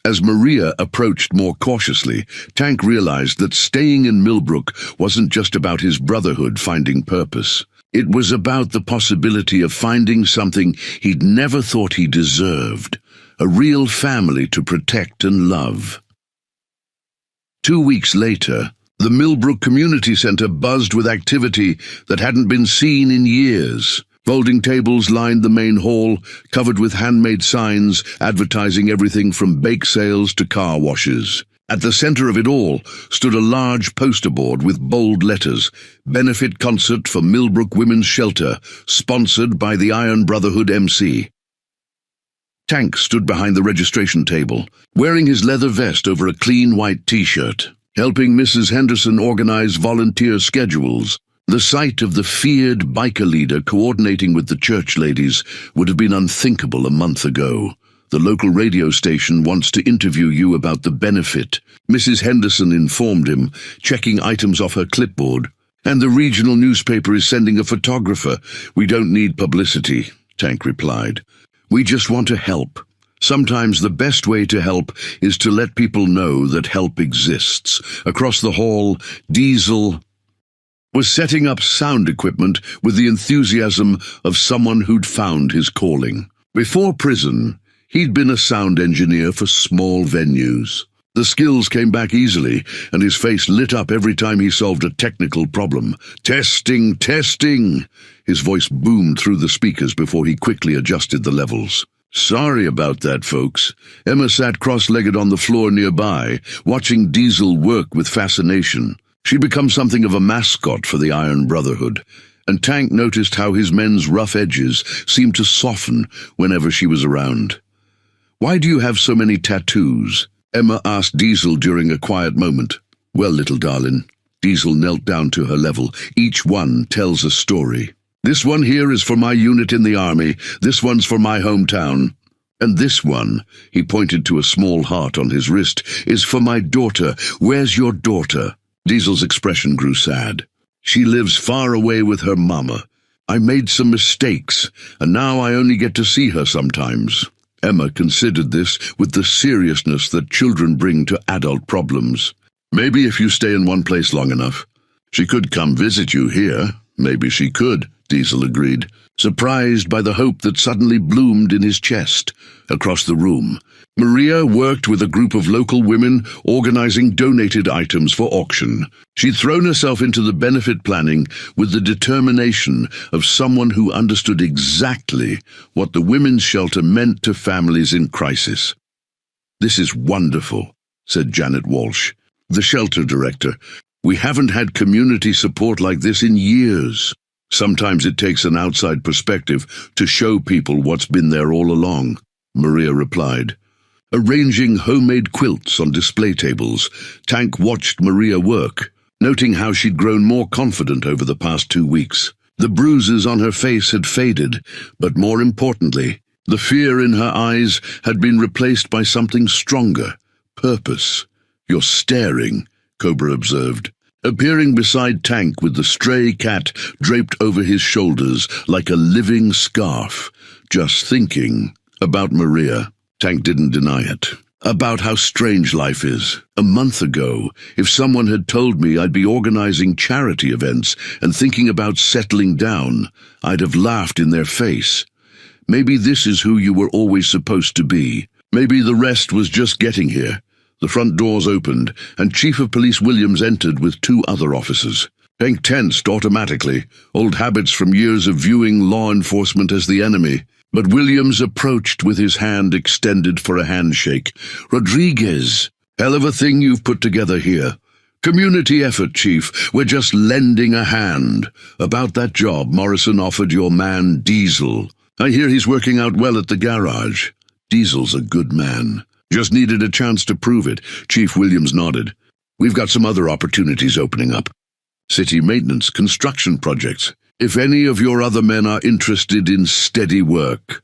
As Maria approached more cautiously, Tank realized that staying in Millbrook wasn't just about his Brotherhood finding purpose. It was about the possibility of finding something he'd never thought he deserved, a real family to protect and love. 2 weeks later, the Millbrook Community Center buzzed with activity that hadn't been seen in years. Folding tables lined the main hall, covered with handmade signs advertising everything from bake sales to car washes. At the center of it all stood a large poster board with bold letters, "Benefit Concert for Millbrook Women's Shelter, sponsored by the Iron Brotherhood MC." Tank stood behind the registration table, wearing his leather vest over a clean white t-shirt, helping Mrs. Henderson organize volunteer schedules. The sight of the feared biker leader coordinating with the church ladies would have been unthinkable a month ago. "The local radio station wants to interview you about the benefit," Mrs. Henderson informed him, checking items off her clipboard. "And the regional newspaper is sending a photographer. We don't need publicity," Tank replied. "We just want to help. Sometimes the best way to help is to let people know that help exists." Across the hall, Diesel was setting up sound equipment with the enthusiasm of someone who'd found his calling. Before prison, he'd been a sound engineer for small venues. The skills came back easily, and his face lit up every time he solved a technical problem. "Testing, testing!" His voice boomed through the speakers before he quickly adjusted the levels. "Sorry about that, folks." Emma sat cross-legged on the floor nearby, watching Diesel work with fascination. She'd become something of a mascot for the Iron Brotherhood, and Tank noticed how his men's rough edges seemed to soften whenever she was around. "Why do you have so many tattoos?" Emma asked Diesel during a quiet moment. "Well, little darling," Diesel knelt down to her level, "each one tells a story. This one here is for my unit in the army, this one's for my hometown. And this one," he pointed to a small heart on his wrist, "is for my daughter. Where's your daughter?" Diesel's expression grew sad. "She lives far away with her mama. I made some mistakes, and now I only get to see her sometimes." Emma considered this with the seriousness that children bring to adult problems. "Maybe if you stay in one place long enough. She could come visit you here." "Maybe she could," Diesel agreed, surprised by the hope that suddenly bloomed in his chest. Across the room, Maria worked with a group of local women organizing donated items for auction. She'd thrown herself into the benefit planning with the determination of someone who understood exactly what the women's shelter meant to families in crisis. "This is wonderful," said Janet Walsh, the shelter director. "We haven't had community support like this in years." "Sometimes it takes an outside perspective to show people what's been there all along," Maria replied. Arranging homemade quilts on display tables, Tank watched Maria work, noting how she'd grown more confident over the past 2 weeks. The bruises on her face had faded, but more importantly, the fear in her eyes had been replaced by something stronger: purpose. "You're staring," Cobra observed, appearing beside Tank with the stray cat draped over his shoulders like a living scarf. "Just thinking about Maria." Tank didn't deny it. "About how strange life is. A month ago, if someone had told me I'd be organizing charity events and thinking about settling down, I'd have laughed in their face. Maybe this is who you were always supposed to be. Maybe the rest was just getting here." The front doors opened, and Chief of Police Williams entered with 2 other officers. Tank tensed automatically, old habits from years of viewing law enforcement as the enemy. But Williams approached with his hand extended for a handshake. "Rodriguez, hell of a thing you've put together here." Community effort, Chief. We're just lending a hand. About that job Morrison offered your man Diesel. I hear he's working out well at the garage. Diesel's a good man. Just needed a chance to prove it. Chief Williams nodded. We've got some other opportunities opening up. City maintenance, construction projects. If any of your other men are interested in steady work.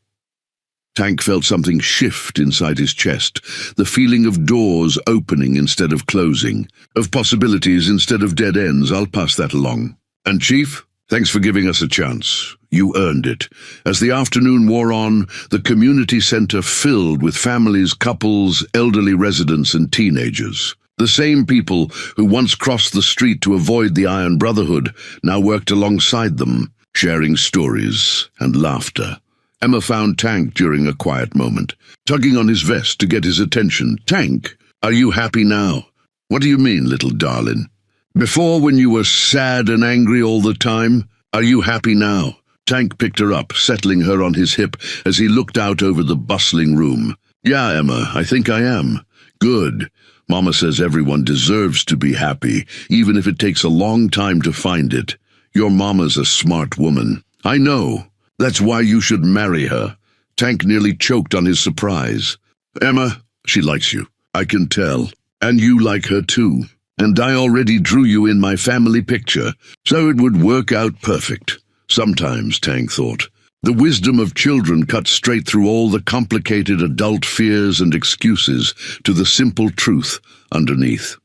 Tank felt something shift inside his chest, the feeling of doors opening instead of closing, of possibilities instead of dead ends. I'll pass that along. And Chief, thanks for giving us a chance. You earned it. As the afternoon wore on, the community center filled with families, couples, elderly residents, and teenagers. The same people who once crossed the street to avoid the Iron Brotherhood now worked alongside them, sharing stories and laughter. Emma found Tank during a quiet moment, tugging on his vest to get his attention. Tank, are you happy now? What do you mean, little darling? Before, when you were sad and angry all the time, are you happy now? Tank picked her up, settling her on his hip as he looked out over the bustling room. Yeah, Emma, I think I am. Good. Mama says everyone deserves to be happy, even if it takes a long time to find it. Your mama's a smart woman. I know. That's why you should marry her. Tank nearly choked on his surprise. Emma, she likes you. I can tell. And you like her too. And I already drew you in my family picture, so it would work out perfect. Sometimes, Tank thought, the wisdom of children cuts straight through all the complicated adult fears and excuses to the simple truth underneath.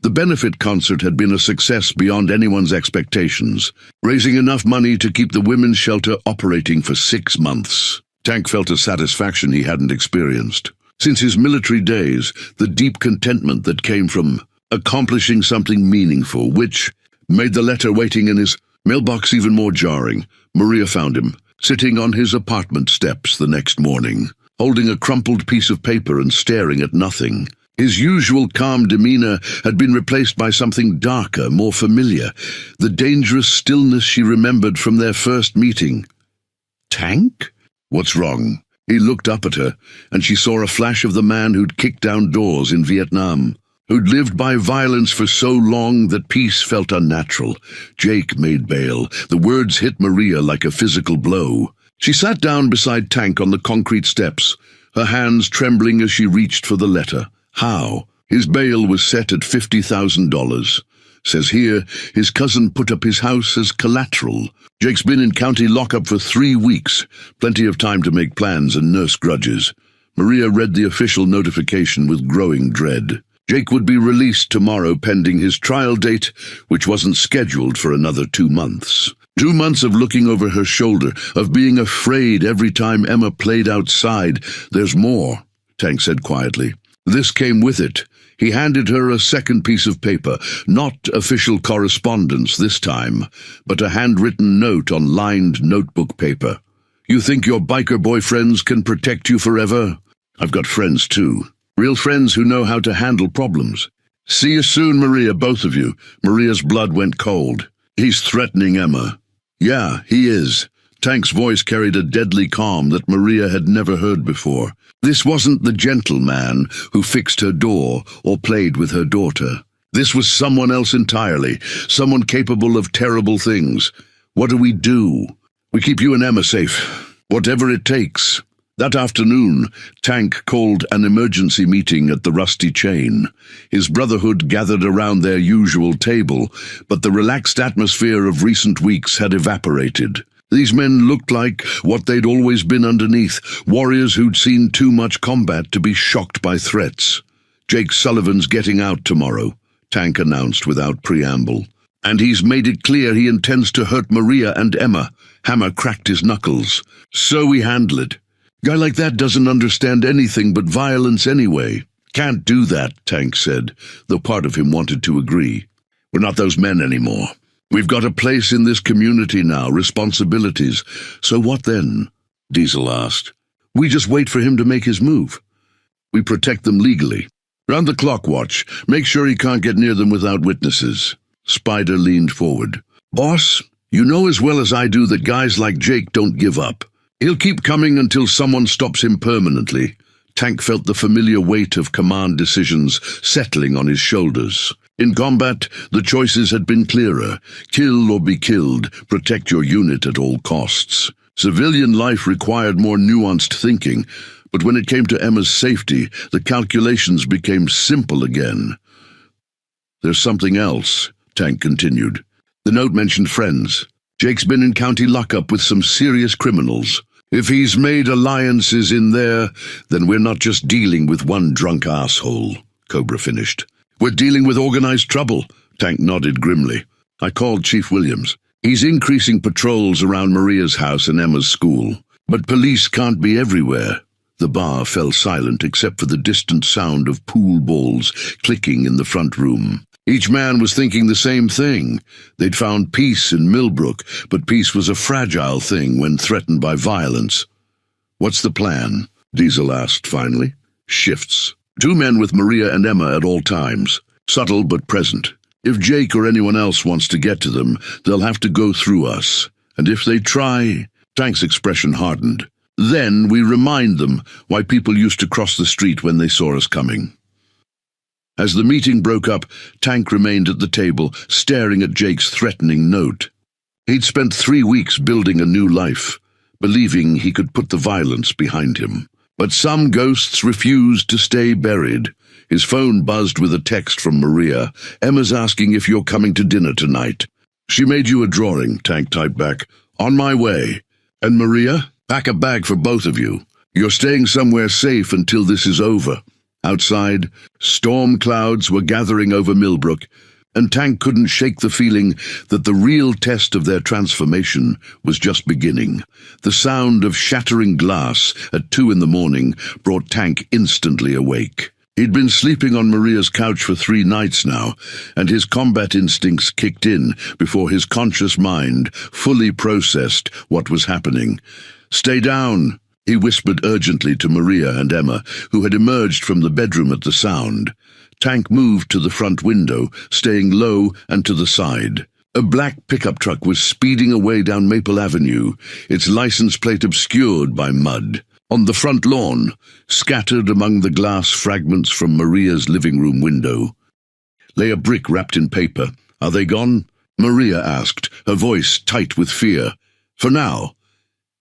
The benefit concert had been a success beyond anyone's expectations, raising enough money to keep the women's shelter operating for 6 months. Tank felt a satisfaction he hadn't experienced. Since his military days, the deep contentment that came from accomplishing something meaningful, which made the letter waiting in his mailbox even more jarring. Maria found him, sitting on his apartment steps the next morning, holding a crumpled piece of paper and staring at nothing. His usual calm demeanor had been replaced by something darker, more familiar, the dangerous stillness she remembered from their first meeting. Tank? What's wrong? He looked up at her, and she saw a flash of the man who'd kicked down doors in Vietnam, who'd lived by violence for so long that peace felt unnatural. Jake made bail. The words hit Maria like a physical blow. She sat down beside Tank on the concrete steps, her hands trembling as she reached for the letter. How? His bail was set at $50,000. Says here, his cousin put up his house as collateral. Jake's been in county lockup for 3 weeks, plenty of time to make plans and nurse grudges. Maria read the official notification with growing dread. Jake would be released tomorrow pending his trial date, which wasn't scheduled for another 2 months. 2 months of looking over her shoulder, of being afraid every time Emma played outside. There's more, Tank said quietly. This came with it. He handed her a second piece of paper, not official correspondence this time, but a handwritten note on lined notebook paper. You think your biker boyfriends can protect you forever? I've got friends too. Real friends who know how to handle problems. See you soon, Maria, both of you. Maria's blood went cold. He's threatening Emma. Yeah, he is. Tank's voice carried a deadly calm that Maria had never heard before. This wasn't the gentleman who fixed her door or played with her daughter. This was someone else entirely, someone capable of terrible things. What do? We keep you and Emma safe, whatever it takes. That afternoon, Tank called an emergency meeting at the Rusty Chain. His brotherhood gathered around their usual table, but the relaxed atmosphere of recent weeks had evaporated. These men looked like what they'd always been underneath, warriors who'd seen too much combat to be shocked by threats. Jake Sullivan's getting out tomorrow, Tank announced without preamble. And he's made it clear he intends to hurt Maria and Emma. Hammer cracked his knuckles. So we handle it. Guy like that doesn't understand anything but violence anyway. Can't do that, Tank said, though part of him wanted to agree. We're not those men anymore. We've got a place in this community now, responsibilities. So what then? Diesel asked. We just wait for him to make his move. We protect them legally. Round the clock watch. Make sure he can't get near them without witnesses. Spider leaned forward. Boss, you know as well as I do that guys like Jake don't give up. He'll keep coming until someone stops him permanently. Tank felt the familiar weight of command decisions settling on his shoulders. In combat, the choices had been clearer. Kill or be killed, protect your unit at all costs. Civilian life required more nuanced thinking, but when it came to Emma's safety, the calculations became simple again. "There's something else," Tank continued. The note mentioned friends. "Jake's been in county lockup with some serious criminals. If he's made alliances in there, then we're not just dealing with one drunk asshole," Cobra finished. "We're dealing with organized trouble," Tank nodded grimly. "I called Chief Williams. He's increasing patrols around Maria's house and Emma's school. But police can't be everywhere." The bar fell silent except for the distant sound of pool balls clicking in the front room. Each man was thinking the same thing. They'd found peace in Millbrook, but peace was a fragile thing when threatened by violence. "What's the plan?" Diesel asked finally. "Shifts. 2 men with Maria and Emma at all times. Subtle but present. If Jake or anyone else wants to get to them, they'll have to go through us. And if they try..." Tank's expression hardened. "Then we remind them why people used to cross the street when they saw us coming." As the meeting broke up, Tank remained at the table, staring at Jake's threatening note. He'd spent 3 weeks building a new life, believing he could put the violence behind him. But some ghosts refused to stay buried. His phone buzzed with a text from Maria. "Emma's asking if you're coming to dinner tonight." "She made you a drawing," Tank typed back. "On my way." "And Maria? Pack a bag for both of you. You're staying somewhere safe until this is over." Outside, storm clouds were gathering over Millbrook, and Tank couldn't shake the feeling that the real test of their transformation was just beginning. The sound of shattering glass at 2 in the morning brought Tank instantly awake. He'd been sleeping on Maria's couch for 3 nights now, and his combat instincts kicked in before his conscious mind fully processed what was happening. "Stay down," he whispered urgently to Maria and Emma, who had emerged from the bedroom at the sound. Tank moved to the front window, staying low and to the side. A black pickup truck was speeding away down Maple Avenue, its license plate obscured by mud. On the front lawn, scattered among the glass fragments from Maria's living room window, lay a brick wrapped in paper. "Are they gone?" Maria asked, her voice tight with fear. "For now."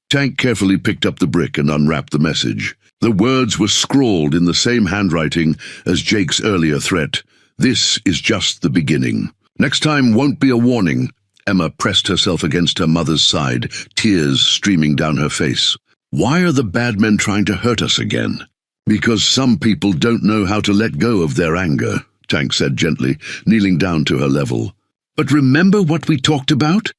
Tank carefully picked up the brick and unwrapped the message. The words were scrawled in the same handwriting as Jake's earlier threat. "This is just the beginning. Next time won't be a warning." Emma pressed herself against her mother's side, tears streaming down her face. "Why are the bad men trying to hurt us again?" "Because some people don't know how to let go of their anger," Tank said gently, kneeling down to her level. "But remember what we talked about?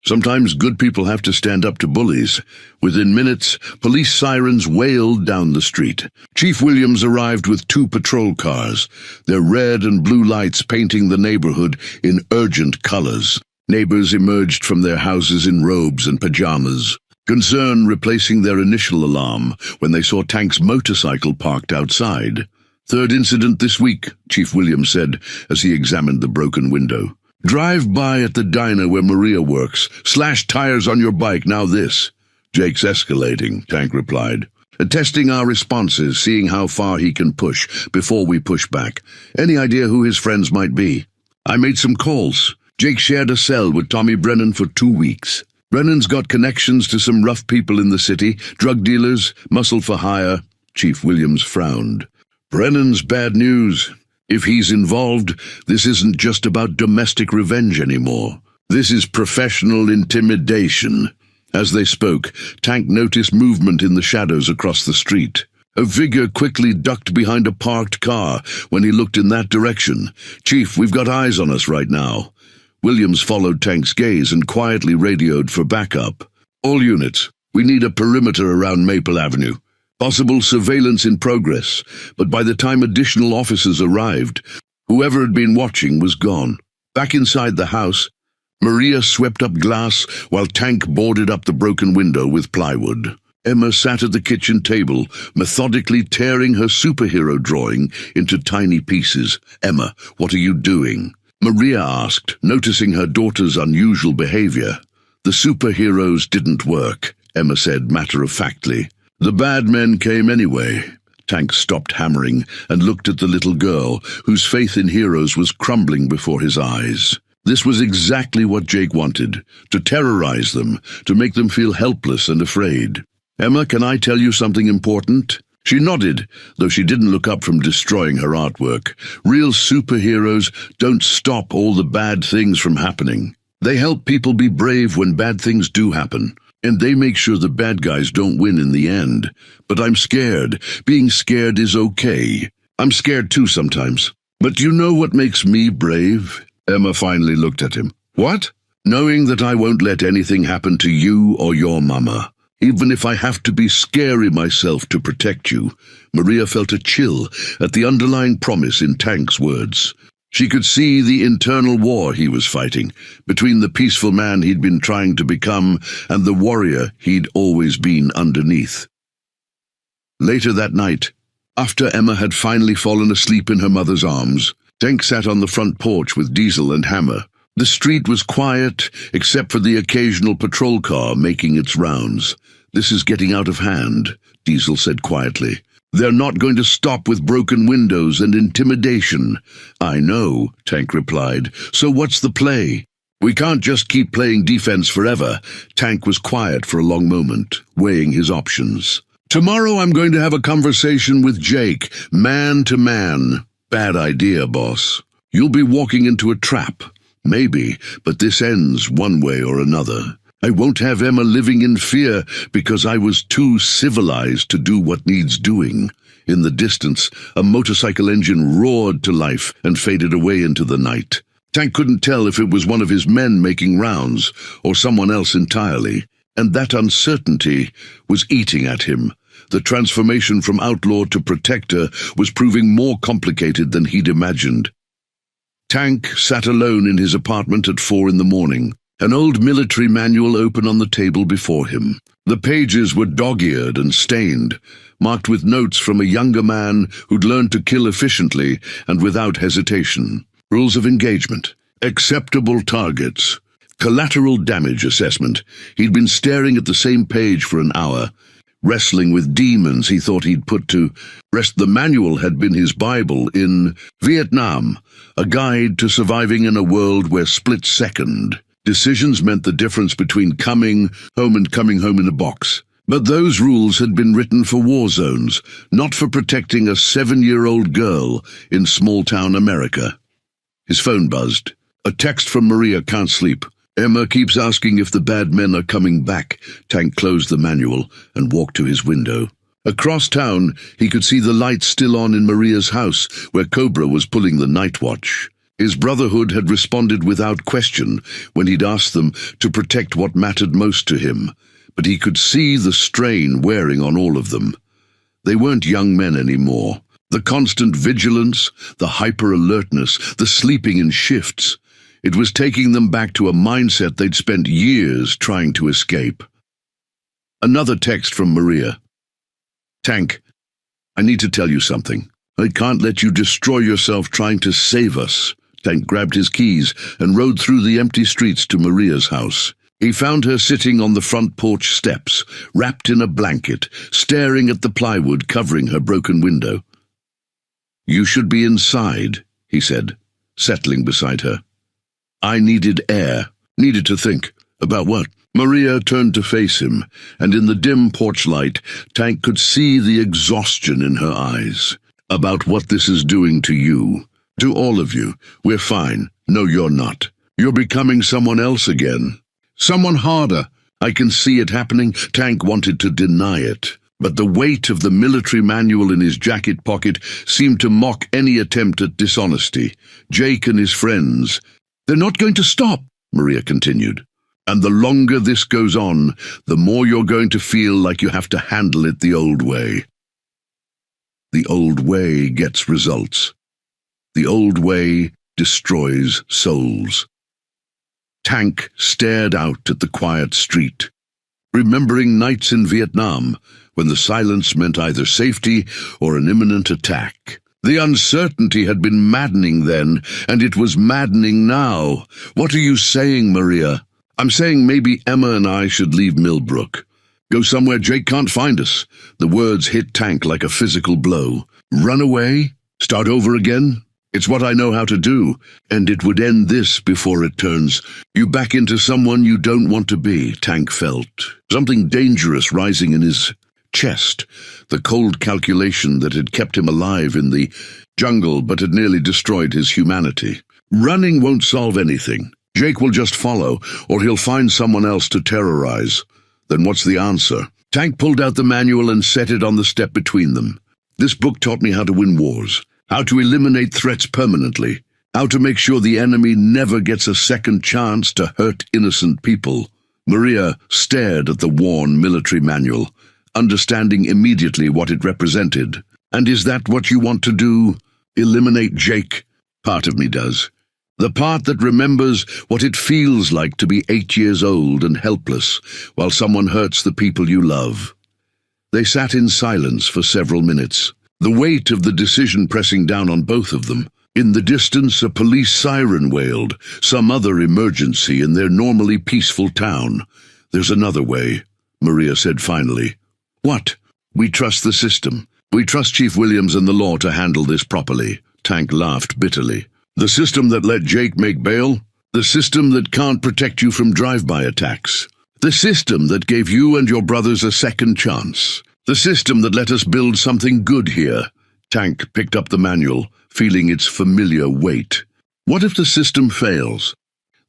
Sometimes good people have to stand up to bullies." Within minutes, police sirens wailed down the street. Chief Williams arrived with 2 patrol cars, their red and blue lights painting the neighborhood in urgent colors. Neighbors emerged from their houses in robes and pajamas, concern replacing their initial alarm when they saw Tank's motorcycle parked outside. "Third incident this week," Chief Williams said as he examined the broken window. "Drive by at the diner where Maria works. Slash tires on your bike, now this." "Jake's escalating," Tank replied. "Testing our responses, seeing how far he can push before we push back. Any idea who his friends might be?" "I made some calls. Jake shared a cell with Tommy Brennan for 2 weeks. Brennan's got connections to some rough people in the city, drug dealers, muscle for hire." Chief Williams frowned. "Brennan's bad news. If he's involved, this isn't just about domestic revenge anymore. This is professional intimidation." As they spoke, Tank noticed movement in the shadows across the street. A figure quickly ducked behind a parked car when he looked in that direction. "Chief, we've got eyes on us right now." Williams followed Tank's gaze and quietly radioed for backup. "All units, we need a perimeter around Maple Avenue. Possible surveillance in progress, but by the time additional officers arrived, whoever had been watching was gone." Back inside the house, Maria swept up glass while Tank boarded up the broken window with plywood. Emma sat at the kitchen table, methodically tearing her superhero drawing into tiny pieces. "Emma, what are you doing?" Maria asked, noticing her daughter's unusual behavior. "The superheroes didn't work," Emma said matter-of-factly. "The bad men came anyway." Tank stopped hammering and looked at the little girl, whose faith in heroes was crumbling before his eyes. This was exactly what Jake wanted, to terrorize them, to make them feel helpless and afraid. "Emma, can I tell you something important?" She nodded, though she didn't look up from destroying her artwork. Real superheroes don't stop all the bad things from happening. They help people be brave when bad things do happen, and they make sure the bad guys don't win in the end. But I'm scared. Being scared is okay. I'm scared too sometimes. But you know what makes me brave? Emma finally looked at him. What? Knowing that I won't let anything happen to you or your mama. Even if I have to be scary myself to protect you. Maria felt a chill at the underlying promise in Tank's words. She could see the internal war he was fighting, between the peaceful man he'd been trying to become and the warrior he'd always been underneath. Later that night, after Emma had finally fallen asleep in her mother's arms, Tank sat on the front porch with Diesel and Hammer. The street was quiet, except for the occasional patrol car making its rounds. "This is getting out of hand," Diesel said quietly. "They're not going to stop with broken windows and intimidation." "I know," Tank replied. "So what's the play?" "We can't just keep playing defense forever." Tank was quiet for a long moment, weighing his options. "Tomorrow I'm going to have a conversation with Jake, man to man." "Bad idea, boss. You'll be walking into a trap. Maybe, but this ends one way or another. I won't have Emma living in fear because I was too civilized to do what needs doing." In the distance, a motorcycle engine roared to life and faded away into the night. Tank couldn't tell if it was one of his men making rounds or someone else entirely, and that uncertainty was eating at him. The transformation from outlaw to protector was proving more complicated than he'd imagined. Tank sat alone in his apartment at 4 in the morning, an old military manual open on the table before him. The pages were dog-eared and stained, marked with notes from a younger man who'd learned to kill efficiently and without hesitation. Rules of engagement, acceptable targets, collateral damage assessment. He'd been staring at the same page for an hour, wrestling with demons he thought he'd put to rest. The manual had been his Bible in Vietnam, a guide to surviving in a world where split-second decisions meant the difference between coming home and coming home in a box. But those rules had been written for war zones, not for protecting a 7-year-old girl in small-town America. His phone buzzed. A text from Maria. "Can't sleep. Emma keeps asking if the bad men are coming back." Tank closed the manual and walked to his window. Across town, he could see the lights still on in Maria's house, where Cobra was pulling the night watch. His Brotherhood had responded without question when he'd asked them to protect what mattered most to him, but he could see the strain wearing on all of them. They weren't young men anymore. The constant vigilance, the hyper-alertness, the sleeping in shifts. It was taking them back to a mindset they'd spent years trying to escape. Another text from Maria. "Tank, I need to tell you something. I can't let you destroy yourself trying to save us." Tank grabbed his keys and rode through the empty streets to Maria's house. He found her sitting on the front porch steps, wrapped in a blanket, staring at the plywood covering her broken window. "You should be inside," he said, settling beside her. "I needed air, needed to think." "About what?" Maria turned to face him, and in the dim porch light, Tank could see the exhaustion in her eyes. "About what this is doing to you. To all of you. We're fine. No, you're not. You're becoming someone else again. Someone harder. I can see it happening." Tank wanted to deny it, but the weight of the military manual in his jacket pocket seemed to mock any attempt at dishonesty. Jake and his friends. "They're not going to stop," Maria continued. "And the longer this goes on, the more you're going to feel like you have to handle it the old way. The old way gets results. The old way destroys souls." Tank stared out at the quiet street, remembering nights in Vietnam when the silence meant either safety or an imminent attack. The uncertainty had been maddening then, and it was maddening now. "What are you saying, Maria?" "I'm saying maybe Emma and I should leave Millbrook. Go somewhere Jake can't find us. The words hit Tank like a physical blow. Run away? Start over again? It's what I know how to do, and it would end this before it turns you back into someone you don't want to be, Tank felt. Something dangerous rising in his chest, the cold calculation that had kept him alive in the jungle but had nearly destroyed his humanity. Running won't solve anything. Jake will just follow, or he'll find someone else to terrorize. Then what's the answer? Tank pulled out the manual and set it on the step between them. This book taught me how to win wars, how to eliminate threats permanently, how to make sure the enemy never gets a second chance to hurt innocent people. Maria stared at the worn military manual, understanding immediately what it represented. And is that what you want to do? Eliminate Jake? Part of me does. The part that remembers what it feels like to be 8 years old and helpless while someone hurts the people you love. They sat in silence for several minutes, the weight of the decision pressing down on both of them. In the distance, a police siren wailed, some other emergency in their normally peaceful town. There's another way, Maria said finally. What? We trust the system. We trust Chief Williams and the law to handle this properly. Tank laughed bitterly. The system that let Jake make bail? The system that can't protect you from drive-by attacks? The system that gave you and your brothers a second chance? The system that let us build something good here? Tank picked up the manual, feeling its familiar weight. What if the system fails?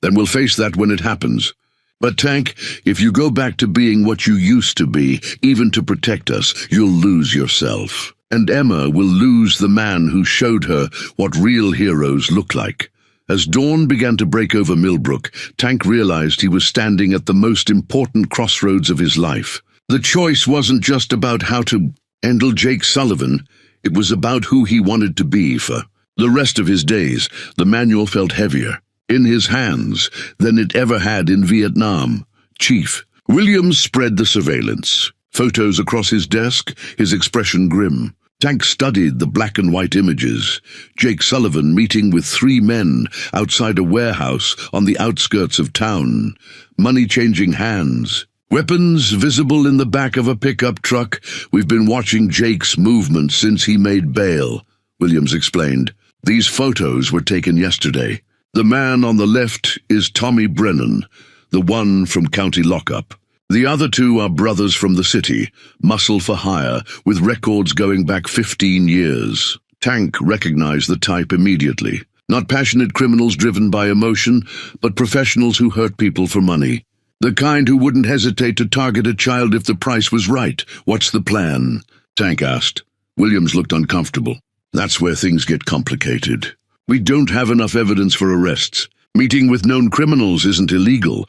Then we'll face that when it happens. But Tank, if you go back to being what you used to be, even to protect us, you'll lose yourself. And Emma will lose the man who showed her what real heroes look like. As dawn began to break over Millbrook, Tank realized he was standing at the most important crossroads of his life. The choice wasn't just about how to handle Jake Sullivan, it was about who he wanted to be for the rest of his days. The manual felt heavier in his hands than it ever had in Vietnam. Chief Williams spread the surveillance. Photos across his desk, his expression grim. Tank studied the black and white images. Jake Sullivan meeting with 3 men outside a warehouse on the outskirts of town. Money changing hands. Weapons visible in the back of a pickup truck. We've been watching Jake's movements since he made bail, Williams explained. These photos were taken yesterday. The man on the left is Tommy Brennan, the one from county lockup. The other 2 are brothers from the city, muscle for hire, with records going back 15 years. Tank recognized the type immediately. Not passionate criminals driven by emotion, but professionals who hurt people for money. The kind who wouldn't hesitate to target a child if the price was right. What's the plan? Tank asked. Williams looked uncomfortable. That's where things get complicated. We don't have enough evidence for arrests. Meeting with known criminals isn't illegal.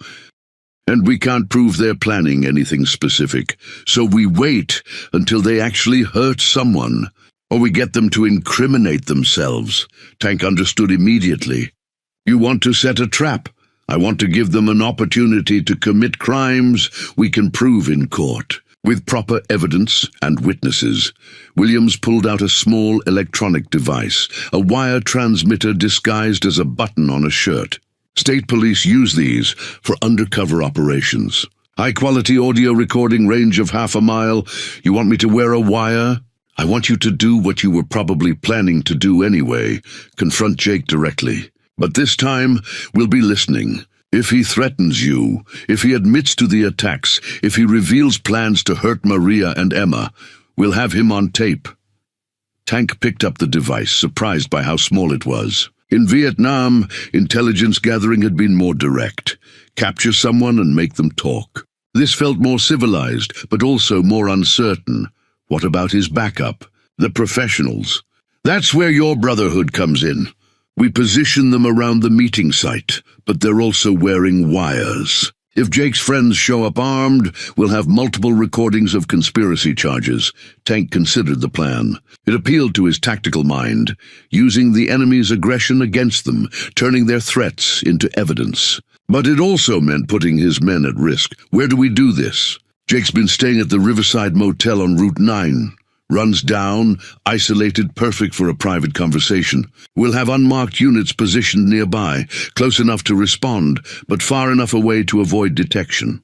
And we can't prove they're planning anything specific. So we wait until they actually hurt someone, or we get them to incriminate themselves. Tank understood immediately. You want to set a trap. I want to give them an opportunity to commit crimes we can prove in court. With proper evidence and witnesses, Williams pulled out a small electronic device, a wire transmitter disguised as a button on a shirt. State police use these for undercover operations. High-quality audio recording range of half a mile. You want me to wear a wire? I want you to do what you were probably planning to do anyway, confront Jake directly. But this time, we'll be listening. If he threatens you, if he admits to the attacks, if he reveals plans to hurt Maria and Emma, we'll have him on tape. Tank picked up the device, surprised by how small it was. In Vietnam, intelligence gathering had been more direct. Capture someone and make them talk. This felt more civilized, but also more uncertain. What about his backup? The professionals. That's where your Brotherhood comes in. We position them around the meeting site, but they're also wearing wires. If Jake's friends show up armed, we'll have multiple recordings of conspiracy charges. Tank considered the plan. It appealed to his tactical mind, using the enemy's aggression against them, turning their threats into evidence. But it also meant putting his men at risk. Where do we do this? Jake's been staying at the Riverside Motel on Route 9. Runs down, isolated, perfect for a private conversation. We'll have unmarked units positioned nearby, close enough to respond, but far enough away to avoid detection.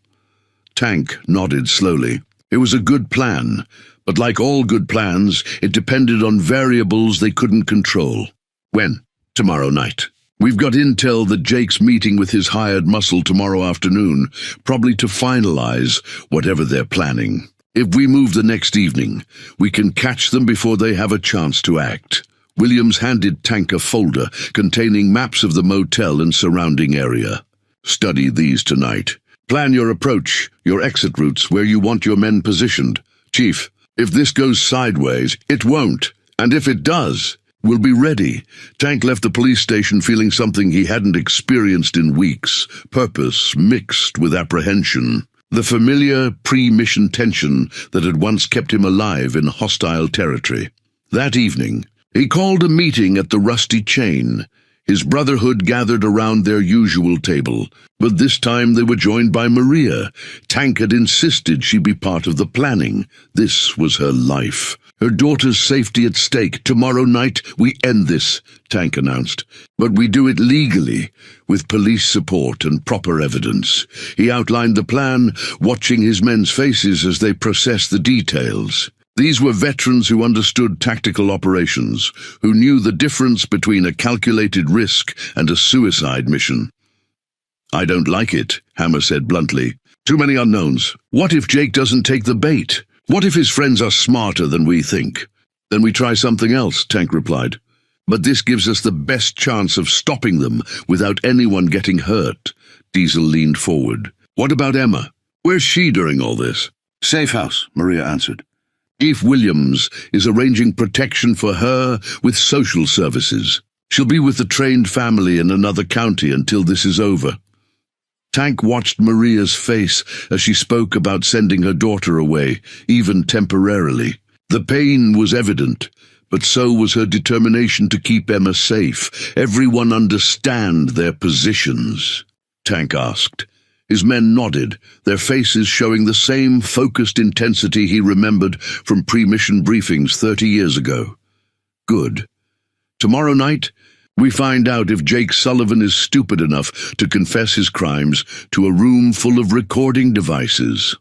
Tank nodded slowly. It was a good plan, but like all good plans, it depended on variables they couldn't control. When? Tomorrow night. We've got intel that Jake's meeting with his hired muscle tomorrow afternoon, probably to finalize whatever they're planning. If we move the next evening, we can catch them before they have a chance to act. Williams handed Tank a folder containing maps of the motel and surrounding area. Study these tonight. Plan your approach, your exit routes, where you want your men positioned. Chief, if this goes sideways, it won't. And if it does, we'll be ready. Tank left the police station feeling something he hadn't experienced in weeks. Purpose mixed with apprehension. The familiar pre-mission tension that had once kept him alive in hostile territory. That evening, he called a meeting at the Rusty Chain. His Brotherhood gathered around their usual table, but this time they were joined by Maria. Tank had insisted she be part of the planning. This was her life. Her daughter's safety at stake. Tomorrow night, we end this, Tank announced. But we do it legally, with police support and proper evidence. He outlined the plan, watching his men's faces as they processed the details. These were veterans who understood tactical operations, who knew the difference between a calculated risk and a suicide mission. I don't like it, Hammer said bluntly. Too many unknowns. What if Jake doesn't take the bait? What if his friends are smarter than we think? Then we try something else, Tank replied. But this gives us the best chance of stopping them without anyone getting hurt. Diesel leaned forward. What about Emma? Where's she during all this? Safe house, Maria answered. Chief Williams is arranging protection for her with social services. She'll be with the trained family in another county until this is over. Tank watched Maria's face as she spoke about sending her daughter away, even temporarily. The pain was evident, but so was her determination to keep Emma safe. Everyone understand their positions, Tank asked. His men nodded, their faces showing the same focused intensity he remembered from pre-mission briefings 30 years ago. Good. Tomorrow night, we find out if Jake Sullivan is stupid enough to confess his crimes to a room full of recording devices.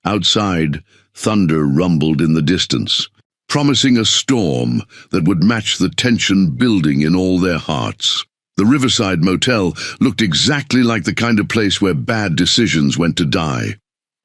Outside, thunder rumbled in the distance, promising a storm that would match the tension building in all their hearts. The Riverside Motel looked exactly like the kind of place where bad decisions went to die.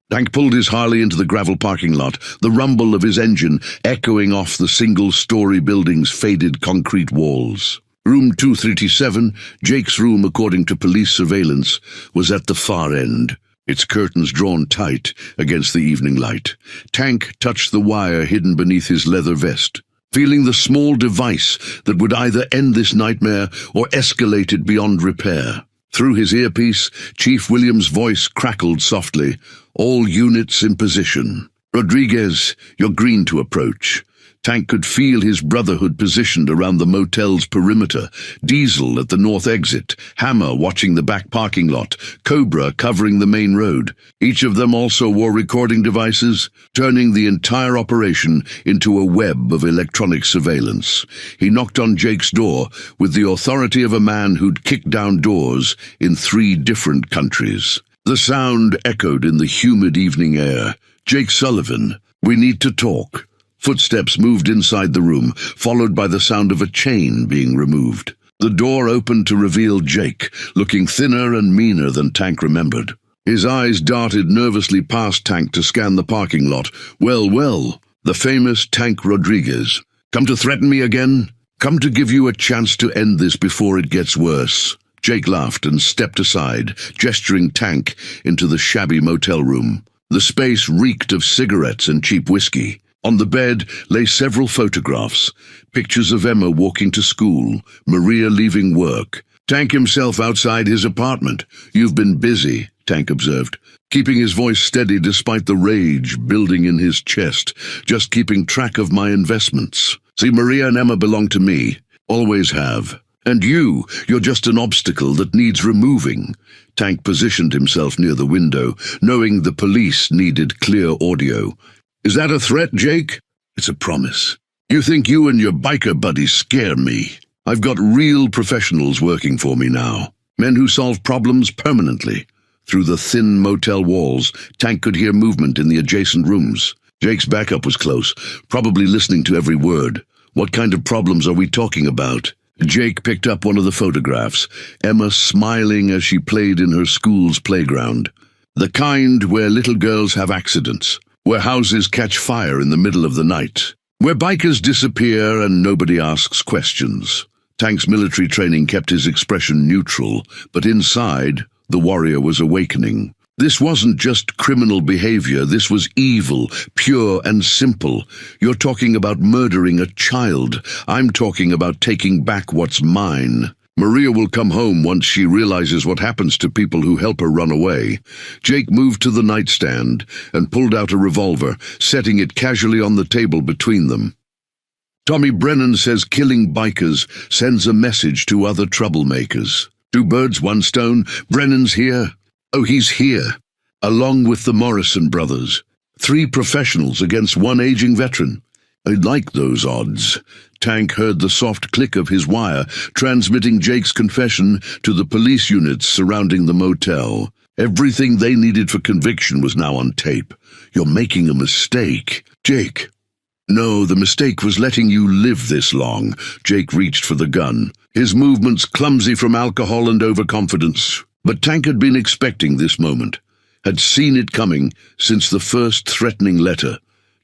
Tank pulled his Harley into the gravel parking lot, the rumble of his engine echoing off the single-story building's faded concrete walls. Room 237, Jake's room according to police surveillance, was at the far end, its curtains drawn tight against the evening light. Tank touched the wire hidden beneath his leather vest, feeling the small device that would either end this nightmare or escalate it beyond repair. Through his earpiece, Chief Williams' voice crackled softly. All units in position. Rodriguez, you're green to approach. Tank could feel his Brotherhood positioned around the motel's perimeter. Diesel at the north exit, Hammer watching the back parking lot, Cobra covering the main road. Each of them also wore recording devices, turning the entire operation into a web of electronic surveillance. He knocked on Jake's door with the authority of a man who'd kicked down doors in 3 different countries. The sound echoed in the humid evening air. Jake Sullivan, we need to talk. Footsteps moved inside the room, followed by the sound of a chain being removed. The door opened to reveal Jake, looking thinner and meaner than Tank remembered. His eyes darted nervously past Tank to scan the parking lot. Well, the famous Tank Rodriguez. Come to threaten me again? Come to give you a chance to end this before it gets worse. Jake laughed and stepped aside, gesturing Tank into the shabby motel room. The space reeked of cigarettes and cheap whiskey. On the bed lay several photographs, pictures of Emma walking to school, Maria leaving work. Tank himself outside his apartment. You've been busy, Tank observed, keeping his voice steady despite the rage building in his chest, just keeping track of my investments. See, Maria and Emma belong to me, always have. And you're just an obstacle that needs removing. Tank positioned himself near the window, knowing the police needed clear audio. Is that a threat, Jake? It's a promise. You think you and your biker buddies scare me? I've got real professionals working for me now. Men who solve problems permanently. Through the thin motel walls, Tank could hear movement in the adjacent rooms. Jake's backup was close, probably listening to every word. What kind of problems are we talking about? Jake picked up one of the photographs, Emma smiling as she played in her school's playground. The kind where little girls have accidents, where houses catch fire in the middle of the night, where bikers disappear and nobody asks questions. Tank's military training kept his expression neutral, but inside, the warrior was awakening. This wasn't just criminal behavior, this was evil, pure and simple. You're talking about murdering a child. I'm talking about taking back what's mine. Maria will come home once she realizes what happens to people who help her run away. Jake moved to the nightstand and pulled out a revolver, setting it casually on the table between them. Tommy Brennan says killing bikers sends a message to other troublemakers. Two birds, one stone. Brennan's here. Oh, he's here, along with the Morrison brothers. 3 professionals against 1 aging veteran. I like those odds. Tank heard the soft click of his wire, transmitting Jake's confession to the police units surrounding the motel. Everything they needed for conviction was now on tape. You're making a mistake, Jake. No, the mistake was letting you live this long. Jake reached for the gun, his movements clumsy from alcohol and overconfidence. But Tank had been expecting this moment, had seen it coming since the first threatening letter.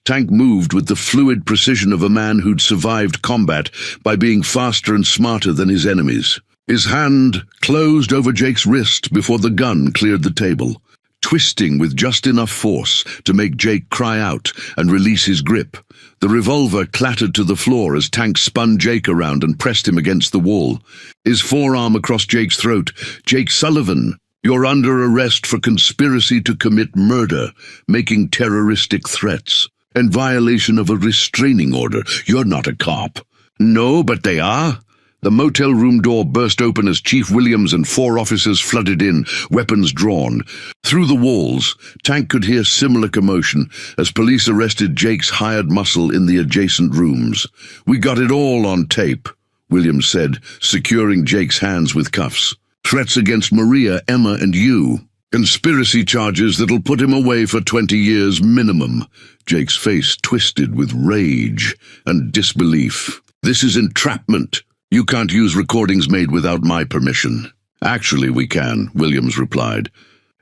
Tank moved with the fluid precision of a man who'd survived combat by being faster and smarter than his enemies. His hand closed over Jake's wrist before the gun cleared the table, twisting with just enough force to make Jake cry out and release his grip. The revolver clattered to the floor as Tank spun Jake around and pressed him against the wall. His forearm across Jake's throat. Jake Sullivan, you're under arrest for conspiracy to commit murder, making terroristic threats, and violation of a restraining order. You're not a cop. No, but they are. The motel room door burst open as Chief Williams and 4 officers flooded in, weapons drawn. Through the walls, Tank could hear similar commotion as police arrested Jake's hired muscle in the adjacent rooms. We got it all on tape, Williams said, securing Jake's hands with cuffs. Threats against Maria, Emma, and you. Conspiracy charges that'll put him away for 20 years minimum. Jake's face twisted with rage and disbelief. This is entrapment. You can't use recordings made without my permission. Actually, we can, Williams replied.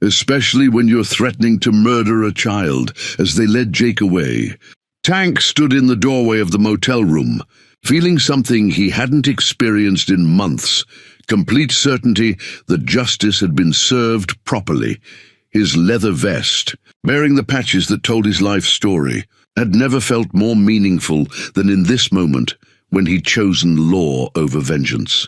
Especially when you're threatening to murder a child, as they led Jake away. Tank stood in the doorway of the motel room, feeling something he hadn't experienced in months, complete certainty that justice had been served properly. His leather vest, bearing the patches that told his life story, had never felt more meaningful than in this moment, when he'd chosen law over vengeance.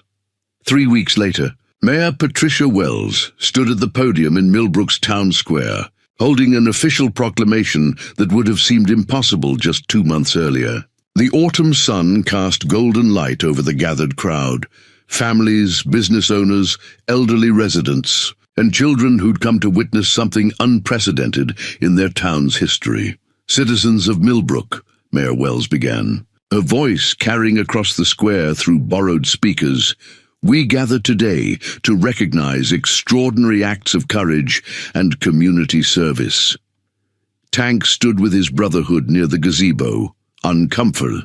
3 weeks later, Mayor Patricia Wells stood at the podium in Millbrook's town square, holding an official proclamation that would have seemed impossible just 2 months earlier. The autumn sun cast golden light over the gathered crowd, families, business owners, elderly residents, and children who'd come to witness something unprecedented in their town's history. Citizens of Millbrook, Mayor Wells began, her voice carrying across the square through borrowed speakers. We gather today to recognize extraordinary acts of courage and community service. Tank stood with his Brotherhood near the gazebo, uncomfortable.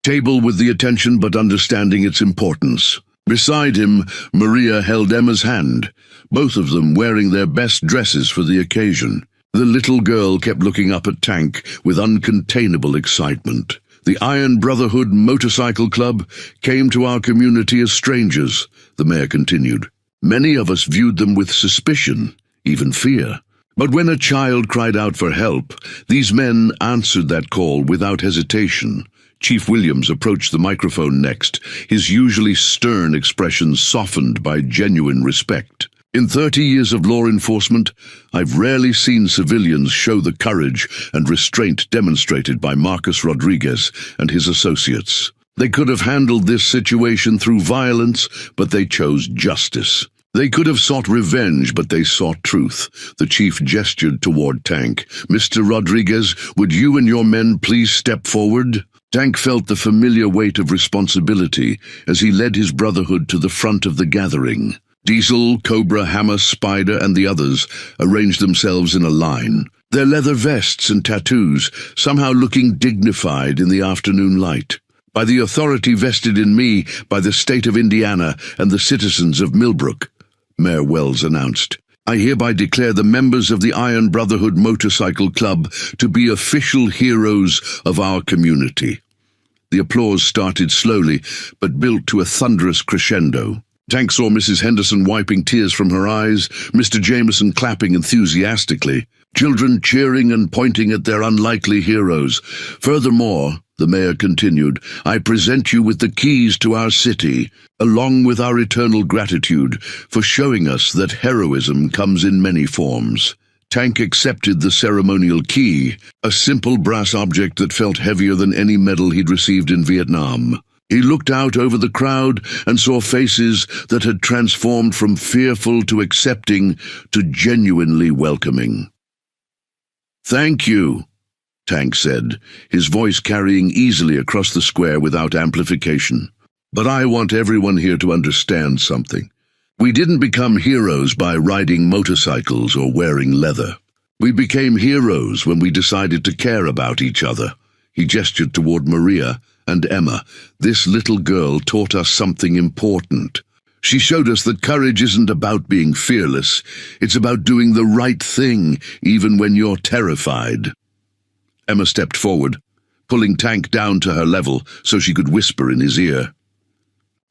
Table with the attention but understanding its importance. Beside him, Maria held Emma's hand, both of them wearing their best dresses for the occasion. The little girl kept looking up at Tank with uncontainable excitement. The Iron Brotherhood Motorcycle Club came to our community as strangers, the mayor continued. Many of us viewed them with suspicion, even fear. But when a child cried out for help, these men answered that call without hesitation. Chief Williams approached the microphone next, his usually stern expression softened by genuine respect. In 30 years of law enforcement, I've rarely seen civilians show the courage and restraint demonstrated by Marcus Rodriguez and his associates. They could have handled this situation through violence, but they chose justice. They could have sought revenge, but they sought truth. The chief gestured toward Tank. Mr. Rodriguez, would you and your men please step forward? Tank felt the familiar weight of responsibility as he led his Brotherhood to the front of the gathering. Diesel, Cobra, Hammer, Spider, and the others arranged themselves in a line, their leather vests and tattoos somehow looking dignified in the afternoon light. "By the authority vested in me by the state of Indiana and the citizens of Millbrook," Mayor Wells announced, "I hereby declare the members of the Iron Brotherhood Motorcycle Club to be official heroes of our community." The applause started slowly, but built to a thunderous crescendo. Tank saw Mrs. Henderson wiping tears from her eyes, Mr. Jameson clapping enthusiastically, children cheering and pointing at their unlikely heroes. "Furthermore," the mayor continued, "I present you with the keys to our city, along with our eternal gratitude for showing us that heroism comes in many forms." Tank accepted the ceremonial key, a simple brass object that felt heavier than any medal he'd received in Vietnam. He looked out over the crowd and saw faces that had transformed from fearful to accepting to genuinely welcoming. "Thank you," Tank said, his voice carrying easily across the square without amplification. "But I want everyone here to understand something. We didn't become heroes by riding motorcycles or wearing leather. We became heroes when we decided to care about each other." He gestured toward Maria and Emma. "This little girl taught us something important. She showed us that courage isn't about being fearless. It's about doing the right thing, even when you're terrified." Emma stepped forward, pulling Tank down to her level so she could whisper in his ear.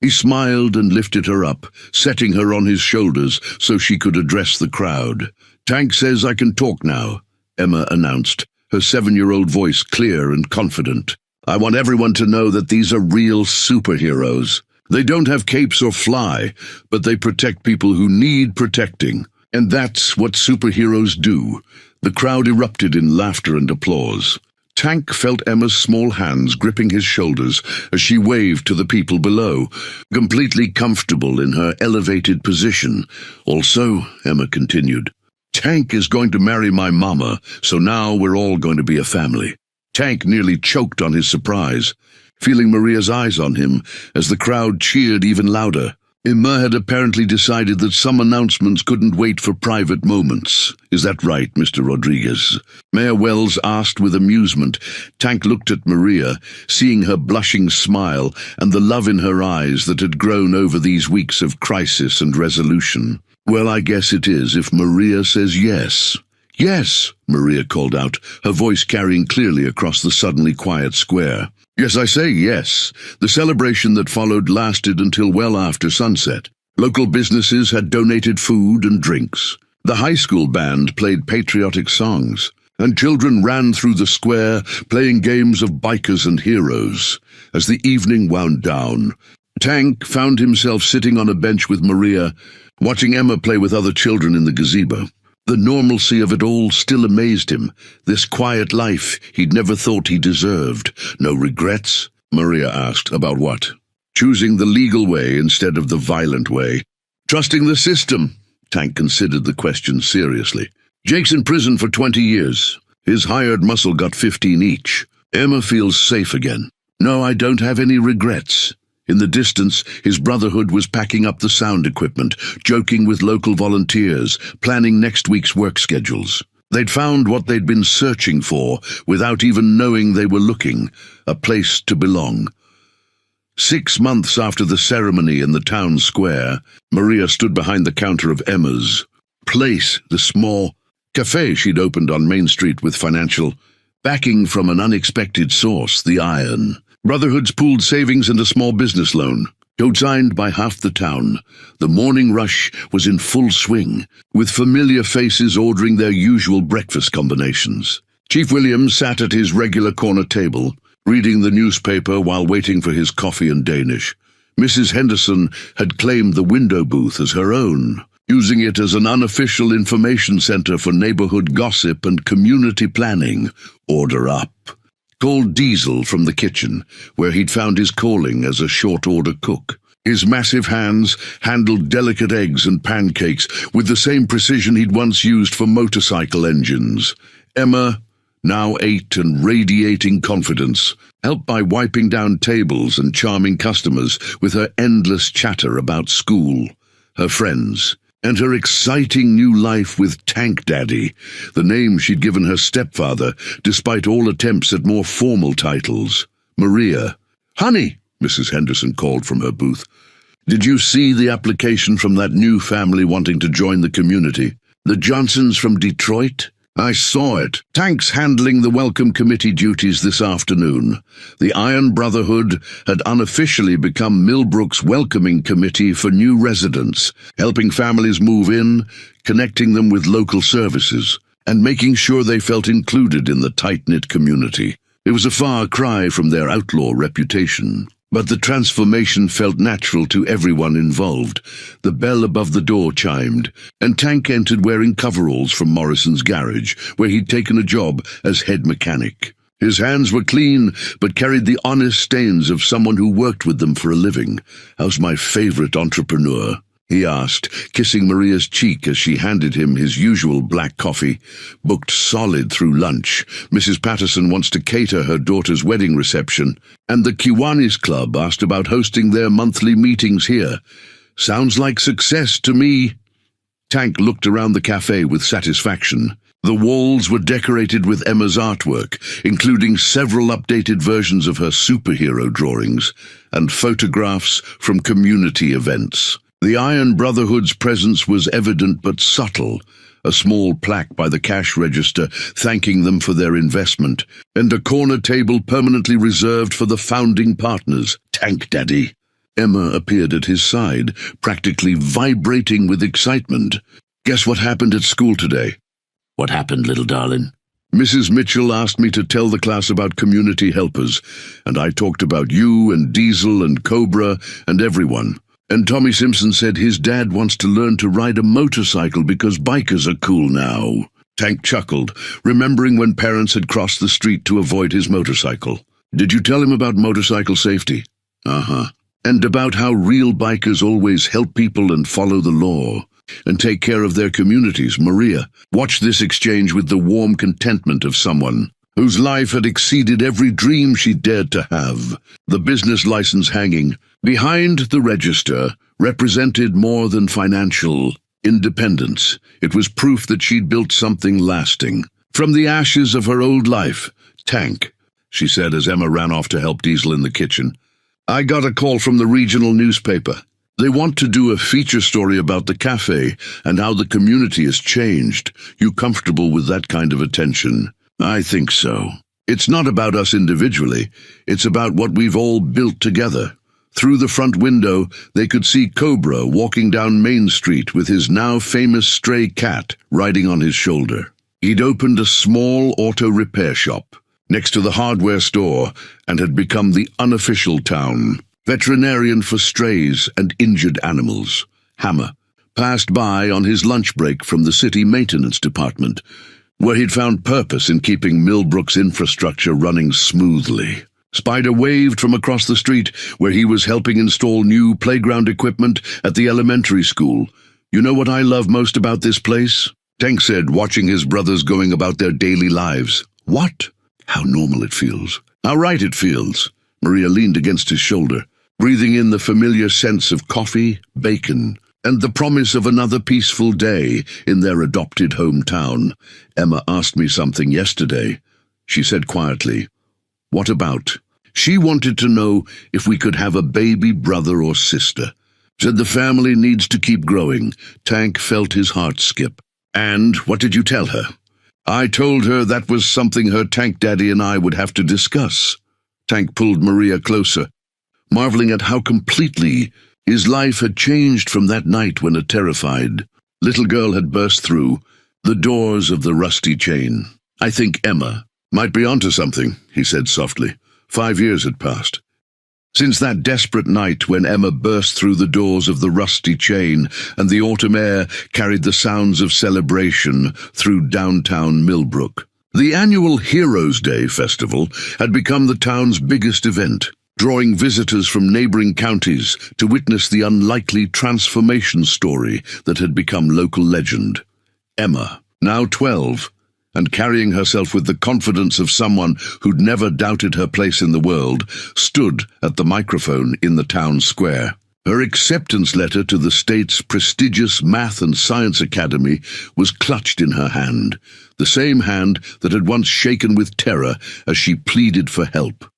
He smiled and lifted her up, setting her on his shoulders so she could address the crowd. "Tank says I can talk now," Emma announced, her 7-year-old voice clear and confident. "I want everyone to know that these are real superheroes. They don't have capes or fly, but they protect people who need protecting. And that's what superheroes do." The crowd erupted in laughter and applause. Tank felt Emma's small hands gripping his shoulders as she waved to the people below, completely comfortable in her elevated position. "Also," Emma continued, "Tank is going to marry my mama, so now we're all going to be a family." Tank nearly choked on his surprise, feeling Maria's eyes on him as the crowd cheered even louder. Emma had apparently decided that some announcements couldn't wait for private moments. "Is that right, Mr. Rodriguez?" Mayor Wells asked with amusement. Tank looked at Maria, seeing her blushing smile and the love in her eyes that had grown over these weeks of crisis and resolution. "Well, I guess it is if Maria says yes." "Yes," Maria called out, her voice carrying clearly across the suddenly quiet square. "Yes, I say yes." The celebration that followed lasted until well after sunset. Local businesses had donated food and drinks. The high school band played patriotic songs, and children ran through the square playing games of bikers and heroes. As the evening wound down, Tank found himself sitting on a bench with Maria, watching Emma play with other children in the gazebo. The normalcy of it all still amazed him, this quiet life he'd never thought he deserved. "No regrets?" Maria asked. "About what?" "Choosing the legal way instead of the violent way. Trusting the system." Tank considered the question seriously. "Jake's in prison for 20 years. His hired muscle got 15 each. Emma feels safe again. No, I don't have any regrets." In the distance, his brotherhood was packing up the sound equipment, joking with local volunteers, planning next week's work schedules. They'd found what they'd been searching for without even knowing they were looking, a place to belong. 6 months after the ceremony in the town square, Maria stood behind the counter of Emma's place, the small cafe she'd opened on Main Street with financial backing from an unexpected source, the Iron Brotherhood's pooled savings and a small business loan, co-signed by half the town. The morning rush was in full swing, with familiar faces ordering their usual breakfast combinations. Chief Williams sat at his regular corner table, reading the newspaper while waiting for his coffee and Danish. Mrs. Henderson had claimed the window booth as her own, using it as an unofficial information center for neighborhood gossip and community planning. Order up. Called Diesel from the kitchen, where he'd found his calling as a short-order cook. His massive hands handled delicate eggs and pancakes with the same precision he'd once used for motorcycle engines. Emma now ate and radiating confidence, helped by wiping down tables and charming customers with her endless chatter about school. her friends, and her exciting new life with Tank Daddy, the name she'd given her stepfather, despite all attempts at more formal titles. Maria. "Honey," Mrs. Henderson called from her booth. "Did you see the application from that new family wanting to join the community? The Johnsons from Detroit?" "I saw it. Tank's handling the welcome committee duties this afternoon. The Iron Brotherhood had unofficially become Millbrook's welcoming committee for new residents, helping families move in, connecting them with local services, and making sure they felt included in the tight-knit community. It was a far cry from their outlaw reputation. But the transformation felt natural to everyone involved. The bell above the door chimed, and Tank entered wearing coveralls from Morrison's garage, where he'd taken a job as head mechanic. His hands were clean, but carried the honest stains of someone who worked with them for a living. "How's my favorite entrepreneur?" he asked, kissing Maria's cheek as she handed him his usual black coffee. "Booked solid through lunch. Mrs. Patterson wants to cater her daughter's wedding reception, and the Kiwanis Club asked about hosting their monthly meetings here. Sounds like success to me." Tank looked around the cafe with satisfaction. The walls were decorated with Emma's artwork, including several updated versions of her superhero drawings, and photographs from community events. The Iron Brotherhood's presence was evident but subtle, a small plaque by the cash register thanking them for their investment, and a corner table permanently reserved for the founding partners, Tank Daddy. Emma appeared at his side, practically vibrating with excitement. "Guess what happened at school today?" "What happened, little darling?" "Mrs. Mitchell asked me to tell the class about community helpers, and I talked about you and Diesel and Cobra and everyone. And Tommy Simpson said his dad wants to learn to ride a motorcycle because bikers are cool now." Tank chuckled, remembering when parents had crossed the street to avoid his motorcycle. "Did you tell him about motorcycle safety?" "Uh-huh. And about how real bikers always help people and follow the law, and take care of their communities." Maria watched this exchange with the warm contentment of someone whose life had exceeded every dream she dared to have. The business license hanging behind the register represented more than financial independence. It was proof that she'd built something lasting. From the ashes of her old life. "Tank," she said as Emma ran off to help Diesel in the kitchen. "I got a call from the regional newspaper. They want to do a feature story about the cafe and how the community has changed. You comfortable with that kind of attention?" "I think so. It's not about us individually. It's about what we've all built together." Through the front window, they could see Cobra walking down Main Street with his now famous stray cat riding on his shoulder. He'd opened a small auto repair shop next to the hardware store and had become the unofficial town veterinarian for strays and injured animals. Hammer passed by on his lunch break from the city maintenance department, where he'd found purpose in keeping Millbrook's infrastructure running smoothly. Spider waved from across the street, where he was helping install new playground equipment at the elementary school. "You know what I love most about this place?" Tank said, watching his brothers going about their daily lives. "What?" "How normal it feels. How right it feels." Maria leaned against his shoulder, breathing in the familiar sense of coffee, bacon, and the promise of another peaceful day in their adopted hometown. "Emma asked me something yesterday," she said quietly. "What about?" "She wanted to know if we could have a baby brother or sister. Said the family needs to keep growing." Tank felt his heart skip. "And what did you tell her?" "I told her that was something her Tank Daddy and I would have to discuss." Tank pulled Maria closer, marveling at how completely his life had changed from that night when a terrified little girl had burst through the doors of the rusty chain. "I think Emma might be onto something," he said softly. 5 years had passed since that desperate night when Emma burst through the doors of the rusty chain and the autumn air carried the sounds of celebration through downtown Millbrook. The annual Heroes' Day festival had become the town's biggest event, drawing visitors from neighboring counties to witness the unlikely transformation story that had become local legend. Emma, now 12, and carrying herself with the confidence of someone who'd never doubted her place in the world, stood at the microphone in the town square. Her acceptance letter to the state's prestigious Math and Science Academy was clutched in her hand, the same hand that had once shaken with terror as she pleaded for help.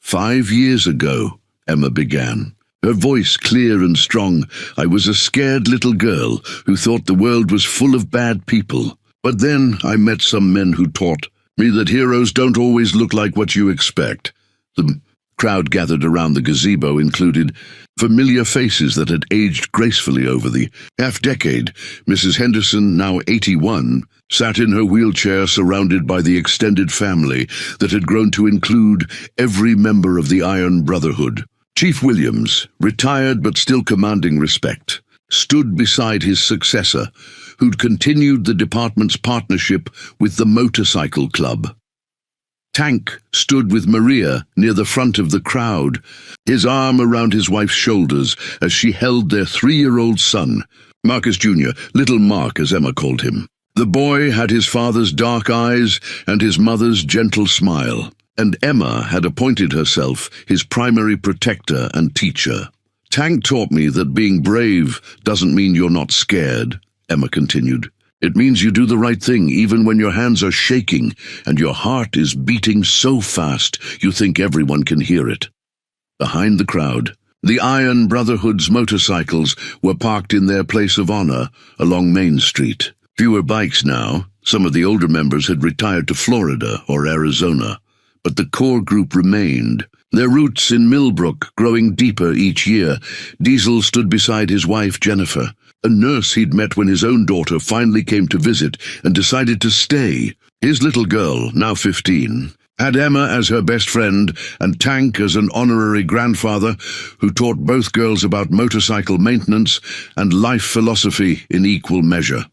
5 years ago, Emma began, her voice clear and strong. I was a scared little girl who thought the world was full of bad people. But then I met some men who taught me that heroes don't always look like what you expect. The crowd gathered around the gazebo included familiar faces that had aged gracefully over the half-decade. Mrs. Henderson, now 81, sat in her wheelchair surrounded by the extended family that had grown to include every member of the Iron Brotherhood. Chief Williams, retired but still commanding respect, stood beside his successor, who'd continued the department's partnership with the motorcycle club. Tank stood with Maria near the front of the crowd, his arm around his wife's shoulders as she held their 3-year-old son, Marcus Jr., Little Mark as Emma called him. The boy had his father's dark eyes and his mother's gentle smile, and Emma had appointed herself his primary protector and teacher. Tank taught me that being brave doesn't mean you're not scared, Emma continued. It means you do the right thing even when your hands are shaking and your heart is beating so fast you think everyone can hear it. Behind the crowd, the Iron Brotherhood's motorcycles were parked in their place of honor along Main Street. Fewer bikes now. Some of the older members had retired to Florida or Arizona, but the core group remained, their roots in Millbrook growing deeper each year. Diesel stood beside his wife, Jennifer, a nurse he'd met when his own daughter finally came to visit and decided to stay. His little girl, now 15, had Emma as her best friend and Tank as an honorary grandfather who taught both girls about motorcycle maintenance and life philosophy in equal measure.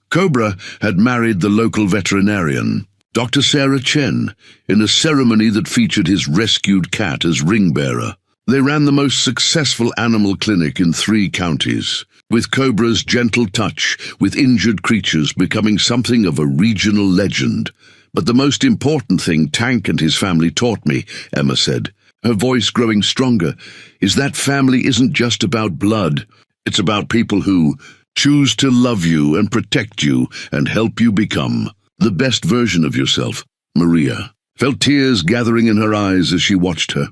Cobra had married the local veterinarian, Dr. Sarah Chen, in a ceremony that featured his rescued cat as ring-bearer. They ran the most successful animal clinic in 3 counties, with Cobra's gentle touch with injured creatures becoming something of a regional legend. But the most important thing Tank and his family taught me, Emma said, her voice growing stronger, is that family isn't just about blood. It's about people who choose to love you and protect you and help you become the best version of yourself. Maria felt tears gathering in her eyes as she watched her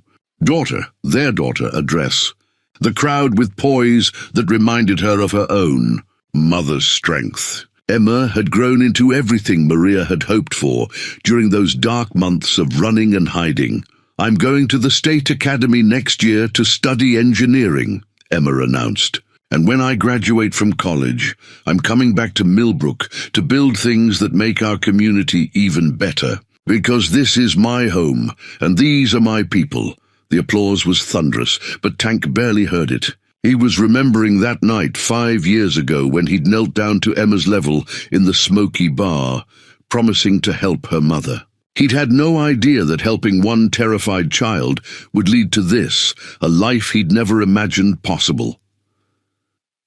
their daughter, address the crowd with poise that reminded her of her own mother's strength. Emma had grown into everything Maria had hoped for during those dark months of running and hiding. I'm going to the State Academy next year to study engineering, Emma announced. And when I graduate from college, I'm coming back to Millbrook to build things that make our community even better. Because this is my home, and these are my people. The applause was thunderous, but Tank barely heard it. He was remembering that night 5 years ago when he'd knelt down to Emma's level in the smoky bar, promising to help her mother. He'd had no idea that helping one terrified child would lead to this, a life he'd never imagined possible.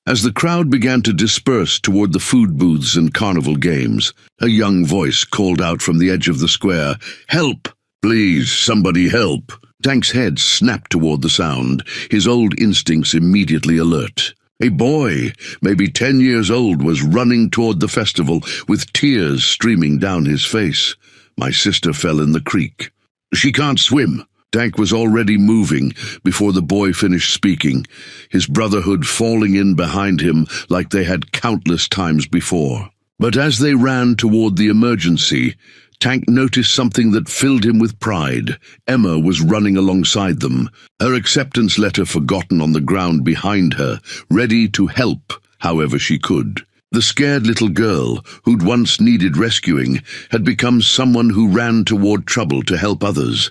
As the crowd began to disperse toward the food booths and carnival games, a young voice called out from the edge of the square, "Help! Please, somebody help!" Tank's head snapped toward the sound, his old instincts immediately alert. A boy, maybe 10 years old, was running toward the festival with tears streaming down his face. My sister fell in the creek. She can't swim. Tank was already moving before the boy finished speaking, his brotherhood falling in behind him like they had countless times before. But as they ran toward the emergency, Tank noticed something that filled him with pride. Emma was running alongside them, her acceptance letter forgotten on the ground behind her, ready to help however she could. The scared little girl, who'd once needed rescuing, had become someone who ran toward trouble to help others.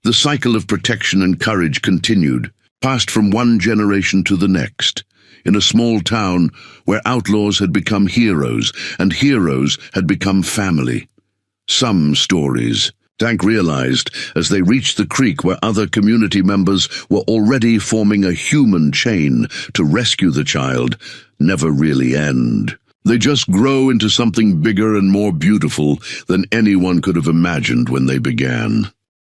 The cycle of protection and courage continued, passed from one generation to the next, in a small town where outlaws had become heroes and heroes had become family. Some stories, Tank realized as they reached the creek where other community members were already forming a human chain to rescue the child, never really end. They just grow into something bigger and more beautiful than anyone could have imagined when they began.